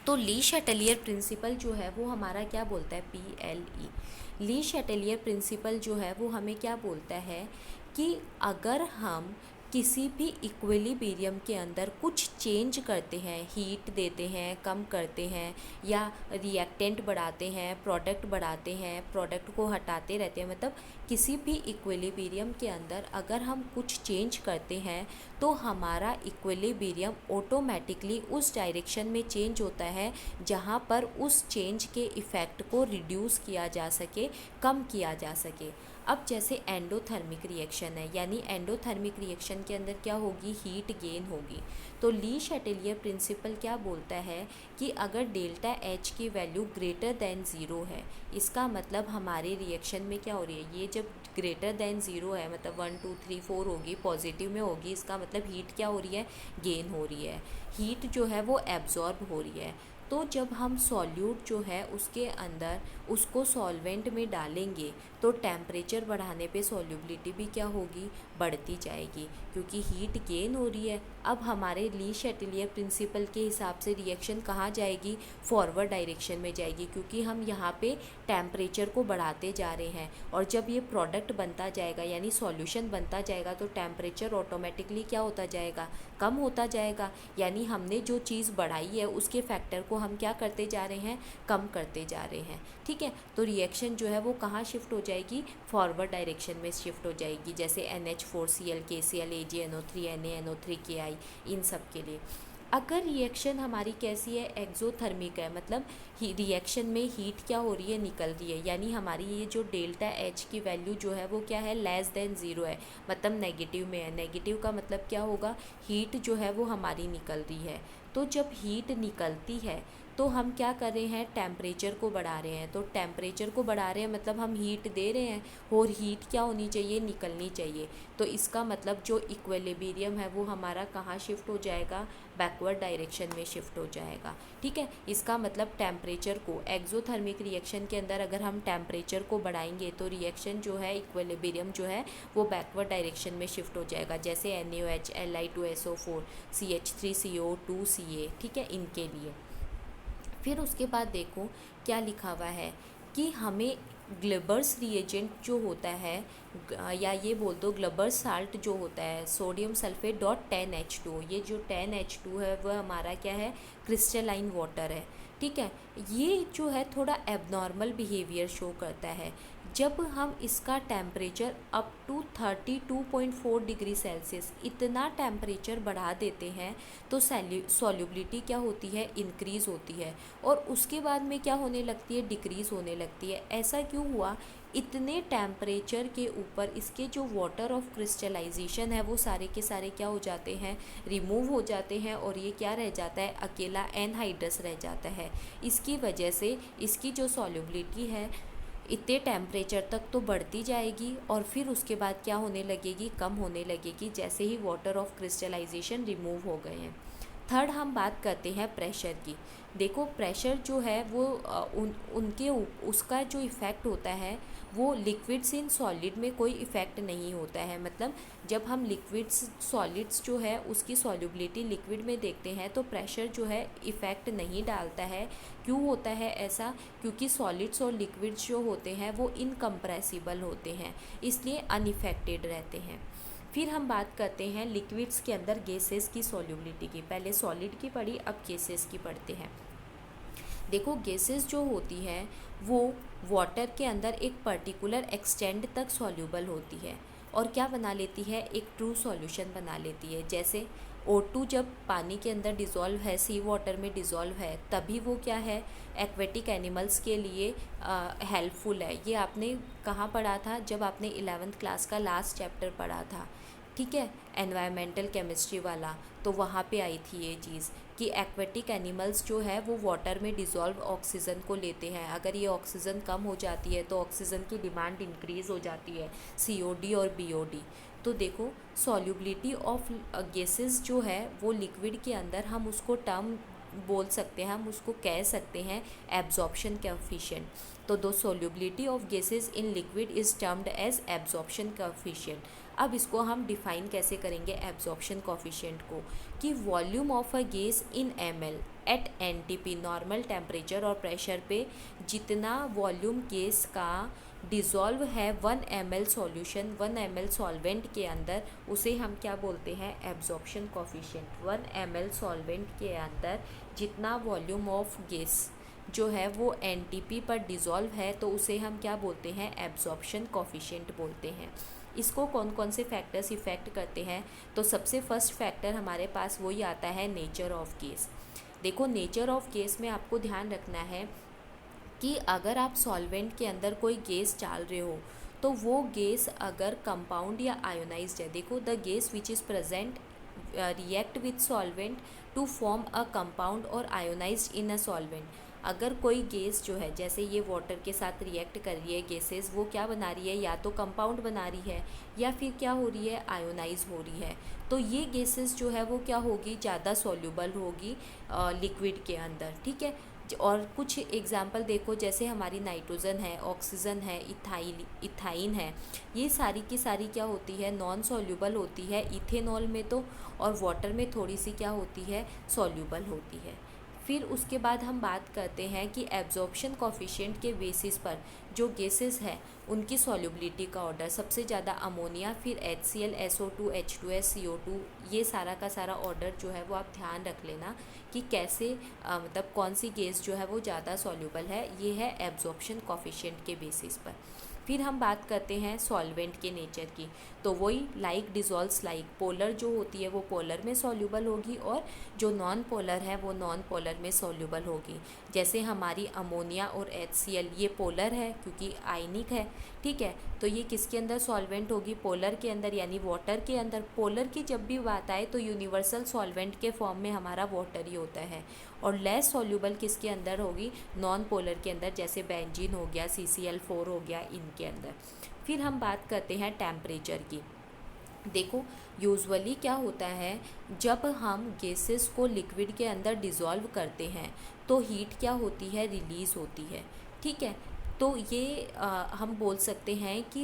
तो ली शटेलियर प्रिंसिपल जो है वो हमारा क्या बोलता है, PLE। ली शटेलियर प्रिंसिपल जो है वो हमें क्या बोलता है कि अगर हम किसी भी इक्विलिब्रियम के अंदर कुछ चेंज करते हैं, हीट देते हैं, कम करते हैं, या रिएक्टेंट बढ़ाते हैं, प्रोडक्ट बढ़ाते हैं, प्रोडक्ट को हटाते रहते हैं, मतलब किसी भी इक्विलिब्रियम के अंदर अगर हम कुछ चेंज करते हैं तो हमारा इक्विलिब्रियम ऑटोमेटिकली उस डायरेक्शन में चेंज होता है जहाँ पर उस चेंज के इफ़ेक्ट को रिड्यूस किया जा सके, कम किया जा सके। अब जैसे एंडोथर्मिक रिएक्शन है, यानी एंडोथर्मिक रिएक्शन के अंदर क्या होगी, हीट गेन होगी। तो ली शैटेलियर प्रिंसिपल क्या बोलता है कि अगर डेल्टा एच की वैल्यू ग्रेटर दैन ज़ीरो है, इसका मतलब हमारे रिएक्शन में क्या हो रही है, ये जब ग्रेटर दैन ज़ीरो है मतलब 1 2 3 4 होगी, पॉजिटिव में होगी, इसका मतलब हीट क्या हो रही है, गेन हो रही है, हीट जो है वो एब्जॉर्ब हो रही है। तो जब हम सॉल्यूट जो है उसके अंदर उसको सॉल्वेंट में डालेंगे तो टेम्परेचर बढ़ाने पे सॉल्युबिलिटी भी क्या होगी, बढ़ती जाएगी, क्योंकि हीट गेन हो रही है। अब हमारे ली शैटेलियर प्रिंसिपल के हिसाब से रिएक्शन कहाँ जाएगी, फॉरवर्ड डायरेक्शन में जाएगी, क्योंकि हम यहाँ पे टेम्परेचर को बढ़ाते जा रहे हैं। और जब ये प्रोडक्ट बनता जाएगा यानी सॉल्यूशन बनता जाएगा तो टेम्परेचर ऑटोमेटिकली क्या होता जाएगा, कम होता जाएगा, यानी हमने जो चीज़ बढ़ाई है उसके फैक्टर को हम क्या करते जा रहे हैं, कम करते जा रहे हैं। ठीक है, तो रिएक्शन जो है वो कहाँ शिफ्ट हो जाएगी, फॉरवर्ड डायरेक्शन में शिफ्ट हो जाएगी, जैसे NH4Cl KCl AgNO3 NaNO3 Ki, इन सब के लिए। अगर रिएक्शन हमारी कैसी है, एक्सोथर्मिक है, मतलब रिएक्शन में हीट क्या हो रही है, निकल रही है, यानी हमारी ये जो डेल्टा एच की वैल्यू जो है वो क्या है, लेस देन ज़ीरो है, मतलब नेगेटिव में है। नेगेटिव का मतलब क्या होगा, हीट जो है वो हमारी निकल रही है। तो जब हीट निकलती है तो हम क्या कर रहे हैं, टेम्परेचर को बढ़ा रहे हैं। तो टेम्परेचर को बढ़ा रहे हैं मतलब हम हीट दे रहे हैं, और हीट क्या होनी चाहिए, निकलनी चाहिए। तो इसका मतलब जो इक्विलिब्रियम है वो हमारा कहाँ शिफ्ट हो जाएगा, बैकवर्ड डायरेक्शन में शिफ्ट हो जाएगा। ठीक है, इसका मतलब टेम्परेचर को, एक्सोथर्मिक रिएक्शन के अंदर अगर हम टेम्परेचर को बढ़ाएंगे तो रिएक्शन जो है, इक्विलिब्रियम जो है वो बैकवर्ड डायरेक्शन में शिफ्ट हो जाएगा, जैसे NaOH Li2SO4 CH3CO2 Ca, ठीक है, इनके लिए। फिर उसके बाद देखो क्या लिखा हुआ है कि हमें ग्लबर्स रिएजेंट जो होता है, या ये बोल दो ग्लबर्स साल्ट जो होता है, सोडियम सल्फेट डॉट 10H2, ये जो 10H2 है वह हमारा क्या है, क्रिस्टलाइन वाटर है। ठीक है, ये जो है थोड़ा एबनॉर्मल बिहेवियर शो करता है। जब हम इसका temperature up to 32.4 degree Celsius इतना टेम्परेचर बढ़ा देते हैं तो सॉल्युबिलिटी क्या होती है, इंक्रीज़ होती है, और उसके बाद में क्या होने लगती है, डिक्रीज़ होने लगती है। ऐसा क्यों हुआ, इतने टेम्परेचर के ऊपर इसके जो वाटर ऑफ क्रिस्टलाइजेशन है वो सारे के सारे क्या हो जाते हैं, रिमूव हो जाते हैं, और ये क्या रह जाता है, अकेला एनहाइड्रस रह जाता है। इसकी वजह से इसकी जो सॉल्युबिलिटी है इतने टेम्परेचर तक तो बढ़ती जाएगी, और फिर उसके बाद क्या होने लगेगी, कम होने लगेगी, जैसे ही वाटर ऑफ क्रिस्टलाइजेशन रिमूव हो गए हैं। थर्ड हम बात करते हैं प्रेशर की। देखो प्रेशर जो है वो उसका जो इफ़ेक्ट होता है वो लिक्विड्स इन सॉलिड में कोई इफ़ेक्ट नहीं होता है। मतलब जब हम लिक्विड्स सॉलिड्स जो है उसकी सॉल्युबिलिटी लिक्विड में देखते हैं तो प्रेशर जो है इफ़ेक्ट नहीं डालता है। क्यों होता है ऐसा, क्योंकि सॉलिड्स और लिक्विड्स जो होते हैं वो इनकम्प्रेसिबल होते हैं, इसलिए अनइफेक्टेड रहते हैं। फिर हम बात करते हैं लिक्विड्स के अंदर गैसेस की सॉल्युबिलिटी की। पहले सॉलिड की पढ़ी, अब गैसेस की पढ़ते हैं। देखो गैसेस जो होती हैं वो वाटर के अंदर एक पर्टिकुलर एक्सटेंड तक सॉल्युबल होती है और क्या बना लेती है, एक ट्रू सॉल्यूशन बना लेती है। जैसे O2 जब पानी के अंदर डिज़ोल्व है, सी वाटर में डिज़ोल्व है, तभी वो क्या है, एक्वेटिक एनिमल्स के लिए हेल्पफुल है। ये आपने कहाँ पढ़ा था, जब आपने 11th क्लास का लास्ट चैप्टर पढ़ा था, ठीक है, एनवायरमेंटल केमिस्ट्री वाला, तो वहाँ पे आई थी ये चीज़ कि एक्वेटिक एनिमल्स जो है वो वाटर में डिज़ोल्व ऑक्सीजन को लेते हैं। अगर ये ऑक्सीजन कम हो जाती है तो ऑक्सीजन की डिमांड इंक्रीज़ हो जाती है, CO2 और BOD। तो देखो सॉल्युबिलिटी ऑफ गैसेस जो है वो लिक्विड के अंदर हम उसको टर्म बोल सकते हैं, हम उसको कह सकते हैं एब्जॉर्प्शन कोएफिशिएंट। तो दो solubility of gases in liquid is termed as absorption coefficient. अब इसको हम डिफाइन कैसे करेंगे एब्जॉर्प्शन कोफिशिएंट को, कि volume of a gas in ml at NTP normal temperature और प्रेशर पे जितना वॉल्यूम गैस का डिज़ोल्व है 1 ml सॉल्यूशन 1 ml सॉल्वेंट के अंदर, उसे हम क्या बोलते हैं एब्जॉर्प्शन कोफिशिएंट। 1 ml सॉल्वेंट के अंदर जितना वॉल्यूम ऑफ गैस जो है वो NTP पर डिज़ोल्व है तो उसे हम क्या बोलते हैं एब्जॉर्प्शन कोफिशिएंट बोलते हैं। इसको कौन कौन से फैक्टर्स इफ़ेक्ट करते हैं, तो सबसे फर्स्ट फैक्टर हमारे पास वही आता है नेचर ऑफ गैस। देखो नेचर ऑफ गैस में आपको ध्यान रखना है कि अगर आप सॉल्वेंट के अंदर कोई गैस डाल रहे हो तो वो गैस अगर कंपाउंड या आयोनाइज्ड है, देखो the gas which is present react with solvent to form a compound और आयोनाइज्ड इन अ सॉल्वेंट। अगर कोई गैस जो है जैसे ये वाटर के साथ रिएक्ट कर रही है गैसेस, वो क्या बना रही है, या तो कंपाउंड बना रही है या फिर क्या हो रही है आयोनाइज हो रही है, तो ये गैसेस जो है वो क्या होगी ज़्यादा सॉल्युबल होगी लिक्विड के अंदर, ठीक है। और कुछ एग्जांपल देखो जैसे हमारी नाइट्रोजन है, ऑक्सीजन है, इथाइन है, ये सारी की सारी क्या होती है नॉन सॉल्युबल होती है इथेनॉल में तो, और वाटर में थोड़ी सी क्या होती है सॉल्युबल होती है। फिर उसके बाद हम बात करते हैं कि एब्जॉर्प्शन कोफिशिएंट के बेसिस पर जो गैसेस है उनकी सॉल्युबिलिटी का ऑर्डर, सबसे ज़्यादा अमोनिया, फिर HCl, SO2, H2S, CO2, ये सारा का सारा ऑर्डर जो है वो आप ध्यान रख लेना कि कैसे मतलब कौन सी गैस जो है वो ज़्यादा सॉल्युबल है, ये है एब्जॉर्प्शन कोफिशिएंट के बेसिस पर। फिर हम बात करते हैं सॉल्वेंट के नेचर की, तो वही लाइक डिज़ोल्व्स लाइक, पोलर जो होती है वो पोलर में सॉल्युबल होगी और जो नॉन पोलर है वो नॉन पोलर में सॉल्युबल होगी। जैसे हमारी अमोनिया और HCl ये पोलर है क्योंकि आयनिक है, ठीक है, तो ये किसके अंदर सॉल्वेंट होगी पोलर के अंदर यानी वाटर के अंदर। पोलर की जब भी बात आए तो यूनिवर्सल सॉल्वेंट के फॉर्म में हमारा वाटर ही होता है, और लेस सॉल्युबल किसके अंदर होगी नॉन पोलर के अंदर, जैसे बेंजीन हो गया, CCl4 हो गया, इनके अंदर। फिर हम बात करते हैं टेम्परेचर की। देखो यूजुअली क्या होता है जब हम गैसेस को लिक्विड के अंदर डिज़ोल्व करते हैं तो हीट क्या होती है रिलीज़ होती है, ठीक है। तो ये हम बोल सकते हैं कि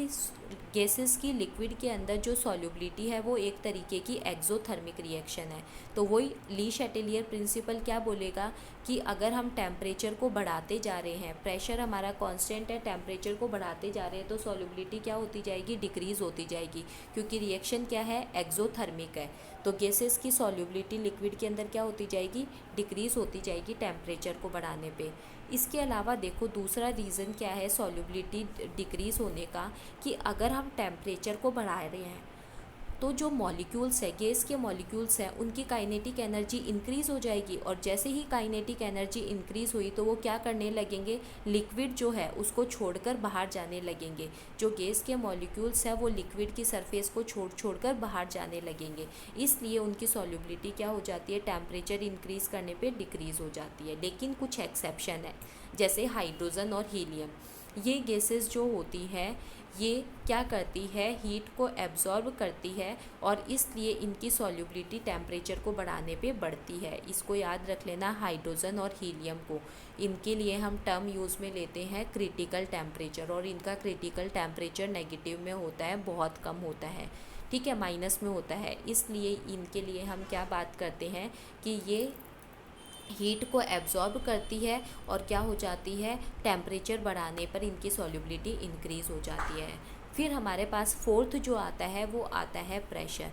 गैसेस की लिक्विड के अंदर जो सॉल्युबिलिटी है वो एक तरीके की एक्सोथर्मिक रिएक्शन है। तो वही ली शैटेलियर प्रिंसिपल क्या बोलेगा कि अगर हम टेम्परेचर को बढ़ाते जा रहे हैं, प्रेशर हमारा कांस्टेंट है, टेम्परेचर को बढ़ाते जा रहे हैं तो सॉल्युबिलिटी क्या होती जाएगी डिक्रीज़ होती जाएगी, क्योंकि रिएक्शन क्या है एक्सोथर्मिक है। तो गैसेस की सॉल्युबिलिटी लिक्विड के अंदर क्या होती जाएगी डिक्रीज़ होती जाएगी टेम्परेचर को बढ़ाने पे। इसके अलावा देखो दूसरा रीज़न क्या है सॉल्युबिलिटी डिक्रीज़ होने का, कि अगर हम टेम्परेचर को बढ़ा रहे हैं तो जो मॉलिक्यूल्स है गैस के मॉलिक्यूल्स हैं उनकी काइनेटिक एनर्जी इंक्रीज़ हो जाएगी, और जैसे ही काइनेटिक एनर्जी इंक्रीज़ हुई तो वो क्या करने लगेंगे लिक्विड जो है उसको छोड़कर बाहर जाने लगेंगे। जो गैस के मॉलिक्यूल्स हैं वो लिक्विड की सरफेस को छोड़कर बाहर जाने लगेंगे, इसलिए उनकी सॉल्युबिलिटी क्या हो जाती है टेम्परेचर इंक्रीज़ करने पर डिक्रीज़ हो जाती है। लेकिन कुछ एक्सेप्शन है जैसे हाइड्रोजन और हीलियम, ये गैसेस जो होती हैं ये क्या करती है हीट को एब्जॉर्ब करती है और इसलिए इनकी सॉल्युबिलिटी टेम्परेचर को बढ़ाने पे बढ़ती है। इसको याद रख लेना हाइड्रोजन और हीलियम को। इनके लिए हम टर्म यूज़ में लेते हैं क्रिटिकल टेम्परेचर, और इनका क्रिटिकल टेम्परेचर नेगेटिव में होता है, बहुत कम होता है, ठीक है, माइनस में होता है। इसलिए इनके लिए हम क्या बात करते हैं कि ये हीट को एब्जॉर्ब करती है और क्या हो जाती है टेम्परेचर बढ़ाने पर इनकी सॉल्युबिलिटी इंक्रीज़ हो जाती है। फिर हमारे पास फोर्थ जो आता है वो आता है प्रेशर।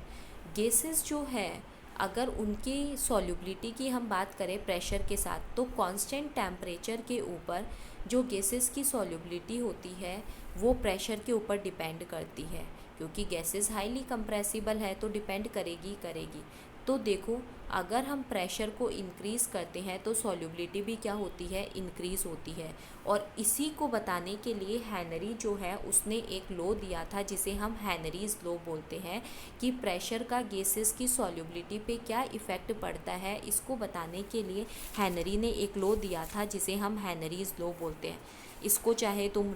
गैसेस जो है अगर उनकी सॉल्युबिलिटी की हम बात करें प्रेशर के साथ तो कांस्टेंट टेम्परेचर के ऊपर जो गैसेस की सॉल्युबिलिटी होती है वो प्रेशर के ऊपर डिपेंड करती है, क्योंकि गैसेस हाईली कंप्रेसिबल है तो डिपेंड करेगी। तो देखो अगर हम प्रेशर को इंक्रीज़ करते हैं तो सॉल्युबिलिटी भी क्या होती है इंक्रीज़ होती है। और इसी को बताने के लिए हेनरी जो है उसने एक लॉ दिया था जिसे हम हेनरीज लॉ बोलते हैं, कि प्रेशर का गैसेस की सॉल्युबिलिटी पे क्या इफ़ेक्ट पड़ता है। इसको बताने के लिए हेनरी ने एक लॉ दिया था जिसे हम हेनरीज लॉ बोलते हैं। इसको चाहे तुम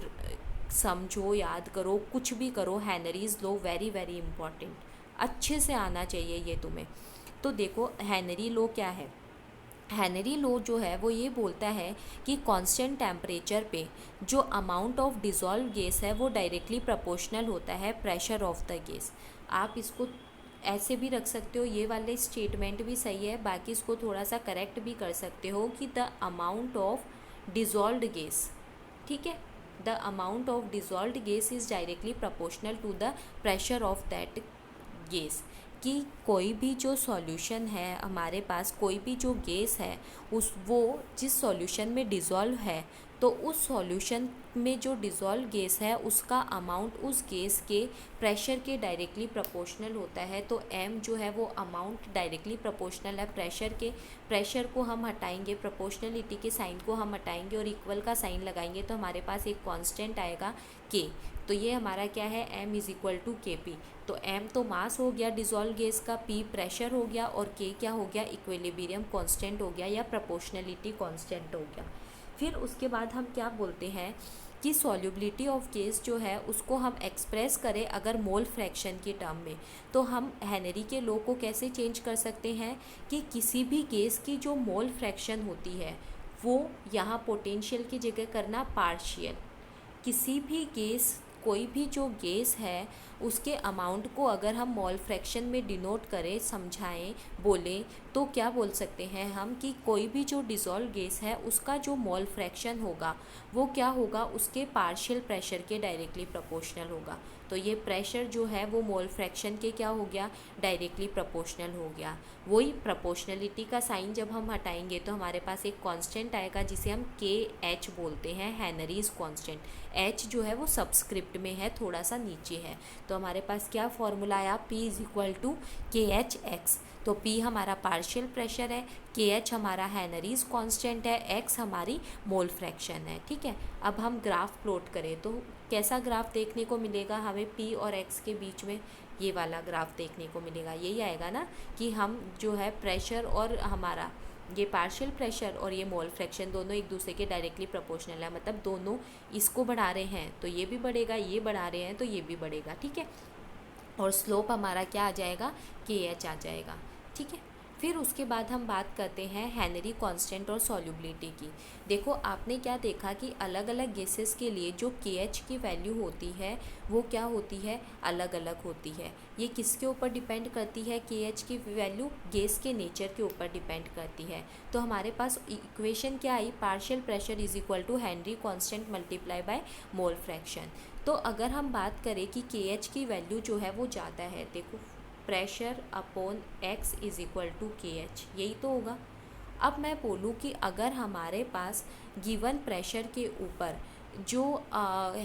समझो याद करो कुछ भी करो, Henry's law very very important, अच्छे से आना चाहिए ये तुम्हें। तो देखो हेनरी लॉ क्या है। हेनरी लो जो है वो ये बोलता है कि कांस्टेंट टेम्परेचर पे जो अमाउंट ऑफ डिज़ोल्व गैस है वो डायरेक्टली प्रोपोर्शनल होता है प्रेशर ऑफ द गैस। आप इसको ऐसे भी रख सकते हो, ये वाले स्टेटमेंट भी सही है, बाकी इसको थोड़ा सा करेक्ट भी कर सकते हो कि the amount of dissolved gas, ठीक है, the amount of dissolved gas is directly proportional to the pressure of that gas. कि कोई भी जो सॉल्यूशन है हमारे पास, कोई भी जो गैस है उस वो जिस सॉल्यूशन में डिज़ोल्व है, तो उस सॉल्यूशन में जो डिज़ोल्व गैस है उसका अमाउंट उस गैस के प्रेशर के डायरेक्टली प्रोपोर्शनल होता है। तो m जो है वो अमाउंट डायरेक्टली प्रोपोर्शनल है प्रेशर के। प्रेशर को हम हटाएंगे, प्रोपोर्शनलिटी के साइन को हम हटाएंगे और इक्वल का साइन लगाएंगे तो हमारे पास एक कांस्टेंट आएगा k। तो ये हमारा क्या है, m इज़ इक्वल टू के पी। तो m तो मास हो गया डिज़ोल्व गैस का, p प्रेशर हो गया और k क्या हो गया, इक्विलिब्रियम कांस्टेंट हो गया या प्रोपोर्शनलिटी कांस्टेंट हो गया। फिर उसके बाद हम क्या बोलते हैं कि सॉल्युबिलिटी ऑफ गैस जो है उसको हम एक्सप्रेस करें अगर मोल फ्रैक्शन के टर्म में, तो हम हेनरी के लॉ को कैसे चेंज कर सकते हैं कि किसी भी गैस की जो मोल फ्रैक्शन होती है वो यहाँ पोटेंशियल की जगह करना पार्शियल। किसी भी गैस, कोई भी जो गैस है उसके अमाउंट को अगर हम मोल फ्रैक्शन में डिनोट करें, समझाएं, बोलें, तो क्या बोल सकते हैं हम कि कोई भी जो डिज़ोल्व गैस है उसका जो मोल फ्रैक्शन होगा वो क्या होगा, उसके पार्शियल प्रेशर के डायरेक्टली प्रोपोर्शनल होगा। तो ये प्रेशर जो है वो मोल फ्रैक्शन के क्या हो गया, डायरेक्टली प्रोपोर्शनल हो गया। वही प्रोपोर्शनलिटी का साइन जब हम हटाएंगे तो हमारे पास एक कांस्टेंट आएगा जिसे हम के एच बोलते हैं, हेनरीज कांस्टेंट। एच जो है वो सबस्क्रिप्ट में है, थोड़ा सा नीचे है। तो हमारे पास क्या फॉर्मूला आया, P is equal to K H x. तो P हमारा पार्शियल प्रेशर है, के एच हमारा हेनरीज कांस्टेंट है, एक्स हमारी मोल फ्रैक्शन है। ठीक है, अब हम ग्राफ प्लॉट करें तो कैसा ग्राफ देखने को मिलेगा हमें, P और X के बीच में ये वाला ग्राफ देखने को मिलेगा। यही आएगा ना कि हम जो है प्रेशर और हमारा ये पार्शियल प्रेशर और ये मोल फ्रैक्शन दोनों एक दूसरे के डायरेक्टली प्रोपोर्शनल है, मतलब दोनों इसको बढ़ा रहे हैं तो ये भी बढ़ेगा, ये बढ़ा रहे हैं तो ये भी बढ़ेगा। ठीक है, और स्लोप हमारा क्या आ जाएगा, के एच आ जाएगा। ठीक है, फिर उसके बाद हम बात करते हैं हेनरी कांस्टेंट और सॉल्युबिलिटी की। देखो आपने क्या देखा कि अलग अलग गैसेस के लिए जो के एच की वैल्यू होती है वो क्या होती है, अलग अलग होती है। ये किसके ऊपर डिपेंड करती है, के एच की वैल्यू गैस के नेचर के ऊपर डिपेंड करती है। तो हमारे पास इक्वेशन क्या आई, partial pressure is equal to Henry constant multiply by mole fraction. तो अगर हम बात करें कि के एच की वैल्यू जो है वो ज़्यादा है, देखो pressure upon X is equal to K H, यही तो होगा। अब मैं बोलूँ कि अगर हमारे पास गिवन प्रेशर के ऊपर जो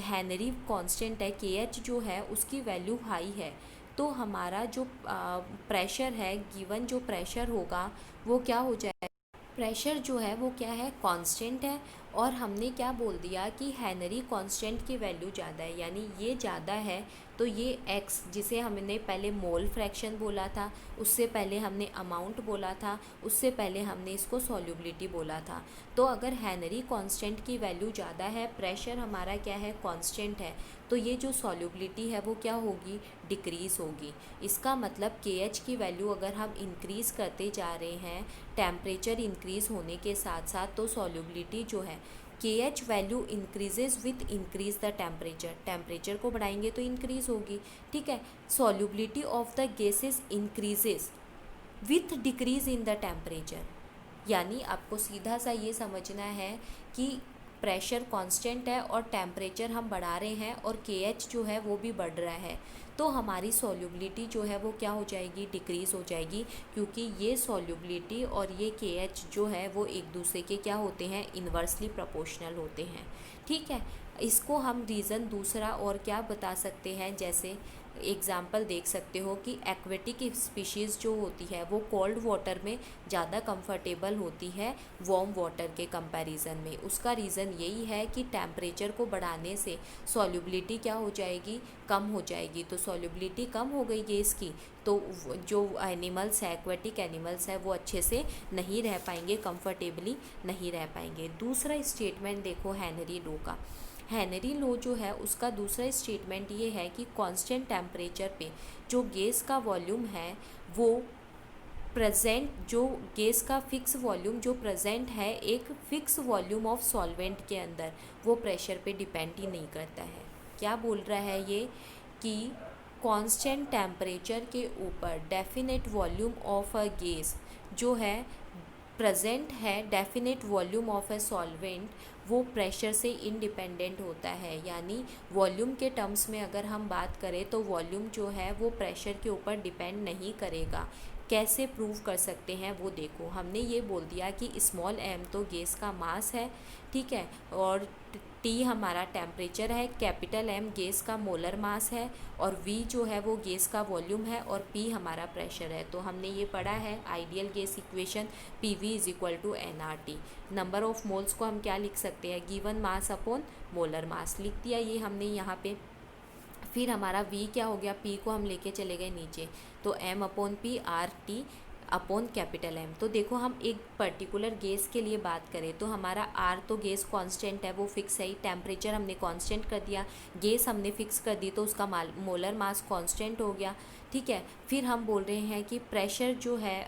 हेनरी कांस्टेंट है के एच जो है उसकी वैल्यू हाई है, तो हमारा जो प्रेशर है, गिवन जो प्रेशर होगा वो क्या हो जाएगा, प्रेशर जो है वो क्या है, कांस्टेंट है। और हमने क्या बोल दिया कि हेनरी कांस्टेंट की वैल्यू ज़्यादा है, यानी ये ज़्यादा है तो ये x जिसे हमने पहले मोल फ्रैक्शन बोला था, उससे पहले हमने अमाउंट बोला था, उससे पहले हमने इसको सॉल्युबिलिटी बोला था। तो अगर हेनरी कांस्टेंट की वैल्यू ज़्यादा है, प्रेशर हमारा क्या है, कांस्टेंट है, तो ये जो सॉल्युबिलिटी है वो क्या होगी, डिक्रीज़ होगी। इसका मतलब के एच की वैल्यू अगर हम इंक्रीज़ करते जा रहे हैं टेम्परेचर इंक्रीज़ होने के साथ साथ, तो सॉल्युबिलिटी जो है के H value increases with increase the temperature, temperature को बढ़ाएंगे तो इंक्रीज होगी। ठीक है, solubility of the gases increases with decrease in the temperature, यानी आपको सीधा सा ये समझना है कि प्रेशर कांस्टेंट है और टेम्परेचर हम बढ़ा रहे हैं और के एच जो है वो भी बढ़ रहा है, तो हमारी सॉल्युबिलिटी जो है वो क्या हो जाएगी, डिक्रीज़ हो जाएगी। क्योंकि ये सॉल्युबिलिटी और ये के एच जो है वो एक दूसरे के क्या होते हैं, इन्वर्सली प्रोपोर्शनल होते हैं। ठीक है, इसको हम रीज़न दूसरा और क्या बता सकते हैं, जैसे एग्ज़ाम्पल देख सकते हो कि एक्वेटिक स्पीशीज़ जो होती है वो कोल्ड वाटर में ज़्यादा कंफर्टेबल होती है वार्म वाटर के कंपैरिजन में। उसका रीज़न यही है कि टेम्परेचर को बढ़ाने से सॉल्युबिलिटी क्या हो जाएगी, कम हो जाएगी। तो सॉल्युबिलिटी कम हो गई गैस की, तो जो एनिमल्स है, एक्वेटिक एनिमल्स है, वो अच्छे से नहीं रह पाएंगे, कंफर्टेबली नहीं रह पाएंगे। दूसरा स्टेटमेंट देखो हेनरी लो का, हेनरी लो जो है उसका दूसरा स्टेटमेंट ये है कि कांस्टेंट टेम्परेचर पे जो गैस का वॉल्यूम है वो प्रेजेंट जो गैस का फिक्स वॉल्यूम जो प्रेजेंट है एक फिक्स वॉल्यूम ऑफ सॉल्वेंट के अंदर, वो प्रेशर पे डिपेंड ही नहीं करता है। क्या बोल रहा है ये कि कांस्टेंट टेम्परेचर के ऊपर definite volume of a gas जो है प्रेजेंट है, definite volume of a solvent, वो प्रेशर से इंडिपेंडेंट होता है। यानी वॉल्यूम के टर्म्स में अगर हम बात करें तो वॉल्यूम जो है वो प्रेशर के ऊपर डिपेंड नहीं करेगा। कैसे प्रूव कर सकते हैं वो देखो, हमने ये बोल दिया कि स्मॉल m तो गैस का मास है, ठीक है, और T हमारा टेम्परेचर है, कैपिटल M गैस का मोलर मास है, और V जो है वो गैस का वॉल्यूम है, और P हमारा प्रेशर है। तो हमने ये पढ़ा है ideal gas equation PV is equal to nRT। Number of moles को हम क्या लिख सकते हैं, given mass upon molar mass, लिख दिया ये हमने यहाँ पे। फिर हमारा V क्या हो गया, P को हम लेके चले गए नीचे, तो M upon P RT upon capital M। तो देखो हम एक पर्टिकुलर गैस के लिए बात करें तो हमारा R तो गैस कांस्टेंट है, वो फिक्स है ही, टेम्परेचर हमने कांस्टेंट कर दिया, गैस हमने फिक्स कर दी तो उसका मोलर मास कांस्टेंट हो गया, ठीक है। फिर हम बोल रहे हैं कि प्रेशर जो है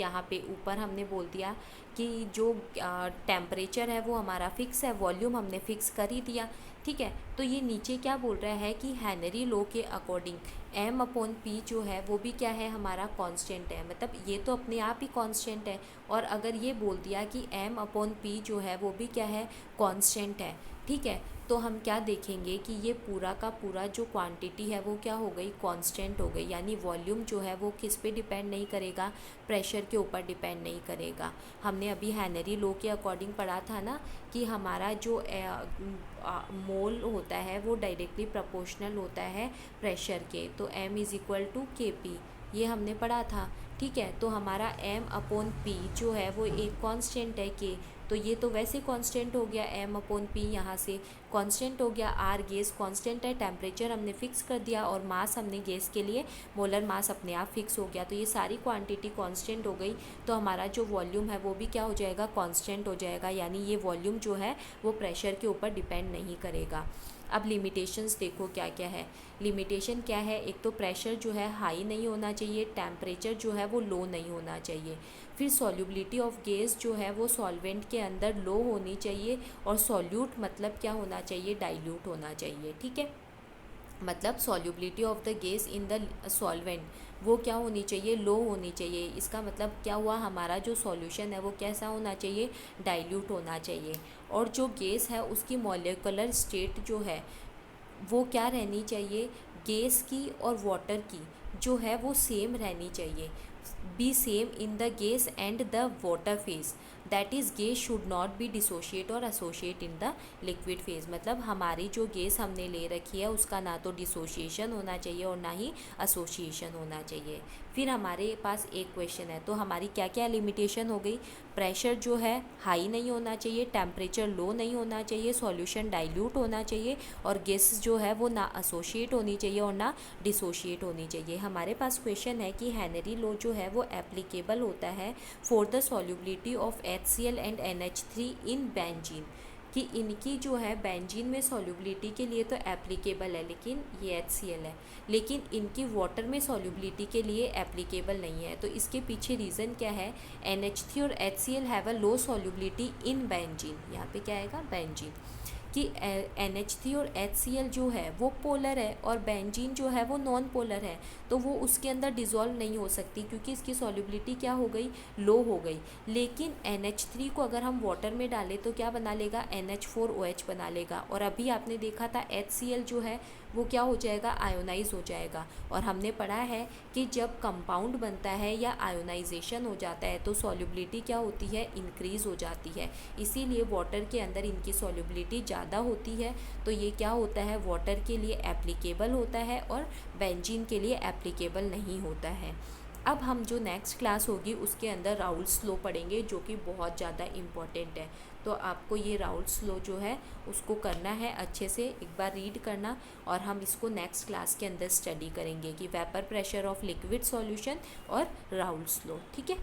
यहाँ पे ऊपर हमने बोल दिया कि जो टेम्परेचर है वो हमारा फिक्स है, वॉल्यूम हमने फिक्स कर ही दिया, ठीक है। तो ये नीचे क्या बोल रहा है कि हेनरी लॉ के अकॉर्डिंग M अपॉन P जो है वो भी क्या है, हमारा कांस्टेंट है, मतलब ये तो अपने आप ही कांस्टेंट है। और अगर ये बोल दिया कि M अपॉन P जो है वो भी क्या है, कांस्टेंट है, ठीक है, तो हम क्या देखेंगे कि ये पूरा का पूरा जो क्वांटिटी है वो क्या हो गई, कांस्टेंट हो गई। यानी वॉल्यूम जो है वो किस पे डिपेंड नहीं करेगा, प्रेशर के ऊपर डिपेंड नहीं करेगा। हमने अभी हेनरी लॉ के अकॉर्डिंग पढ़ा था ना कि हमारा जो मोल होता है वो डायरेक्टली प्रोपोर्शनल होता है प्रेशर के, तो M is equal to KP, ये हमने पढ़ा था, ठीक है। तो हमारा M अपॉन P जो है वो एक कांस्टेंट है K, तो ये तो वैसे कांस्टेंट हो गया, M अपॉन P यहाँ से कांस्टेंट हो गया। R गैस कांस्टेंट है, टेम्परेचर हमने फिक्स कर दिया, और मास हमने गैस के लिए मोलर मास अपने आप फिक्स हो गया, तो ये सारी क्वांटिटी कांस्टेंट हो गई। तो हमारा जो वॉल्यूम है वो भी क्या हो जाएगा, कांस्टेंट हो जाएगा। यानी ये वॉल्यूम जो है वो प्रेशर के ऊपर डिपेंड नहीं करेगा। अब लिमिटेशंस देखो क्या क्या है। लिमिटेशन क्या है, एक तो प्रेशर जो है हाई नहीं होना चाहिए, टेम्परेचर जो है वो लो नहीं होना चाहिए। फिर सॉल्युबिलिटी ऑफ गैस जो है वो सॉल्वेंट के अंदर लो होनी चाहिए, और सॉल्यूट मतलब क्या होना चाहिए, डाइल्यूट होना चाहिए, ठीक है। मतलब solubility of the gas in the solvent वो क्या होनी चाहिए, लो होनी चाहिए। इसका मतलब क्या हुआ, हमारा जो सॉल्यूशन है वो कैसा होना चाहिए, डाइल्यूट होना चाहिए। और जो गैस है उसकी मॉलिक्यूलर स्टेट जो है वो क्या रहनी चाहिए, गैस की और वाटर की जो है वो सेम रहनी चाहिए, be same in the gas and the water phase, that is gas should not be dissociate और associate in the liquid phase. मतलब हमारी जो गैस हमने ले रखी है उसका ना तो डिसोशिएशन होना चाहिए और ना ही एसोसिएशन होना चाहिए। फिर हमारे पास एक क्वेश्चन है, तो हमारी क्या क्या लिमिटेशन हो गई, प्रेशर जो है हाई नहीं होना चाहिए, टेम्परेचर लो नहीं होना चाहिए, सॉल्यूशन डाइल्यूट होना चाहिए, और गैस जो है वो ना एसोशिएट होनी चाहिए और ना डिसोशिएट होनी चाहिए। हमारे पास क्वेश्चन है कि हेनरी लॉ जो है वो एप्लीकेबल होता है for the solubility of HCl and NH3 in benzene, कि इनकी जो है बेंजीन में सॉल्युबिलिटी के लिए तो एप्लीकेबल है, लेकिन ये HCl है, लेकिन इनकी वाटर में सॉल्युबिलिटी के लिए एप्लीकेबल नहीं है। तो इसके पीछे रीज़न क्या है, NH3 और HCl have a low solubility in benzene, यहाँ पे क्या आएगा, बेंजीन, कि NH3 और HCl जो है वो पोलर है और बेंजीन जो है वो नॉन पोलर है, तो वो उसके अंदर डिज़ोल्व नहीं हो सकती क्योंकि इसकी सॉल्युबिलिटी क्या हो गई, लो हो गई। लेकिन NH3 को अगर हम वाटर में डालें तो क्या बना लेगा, NH4OH बना लेगा। और अभी आपने देखा था HCl जो है वो क्या हो जाएगा, आयोनाइज हो जाएगा। और हमने पढ़ा है कि जब कंपाउंड बनता है या आयोनाइजेशन हो जाता है तो सॉल्युबिलिटी क्या होती है, इंक्रीज़ हो जाती है। इसीलिए वाटर के अंदर इनकी सॉल्युबिलिटी ज़्यादा होती है, तो ये क्या होता है, वाटर के लिए एप्लीकेबल होता है और बेंजीन के लिए एप्लीकेबल नहीं होता है। अब हम जो नेक्स्ट क्लास होगी उसके अंदर राउल्स लॉ पढ़ेंगे, जो कि बहुत ज़्यादा इम्पॉर्टेंट है। तो आपको ये राउल्स लॉ जो है उसको करना है, अच्छे से एक बार रीड करना, और हम इसको नेक्स्ट क्लास के अंदर स्टडी करेंगे कि vapour pressure of liquid solution और राउल्स लॉ, ठीक है।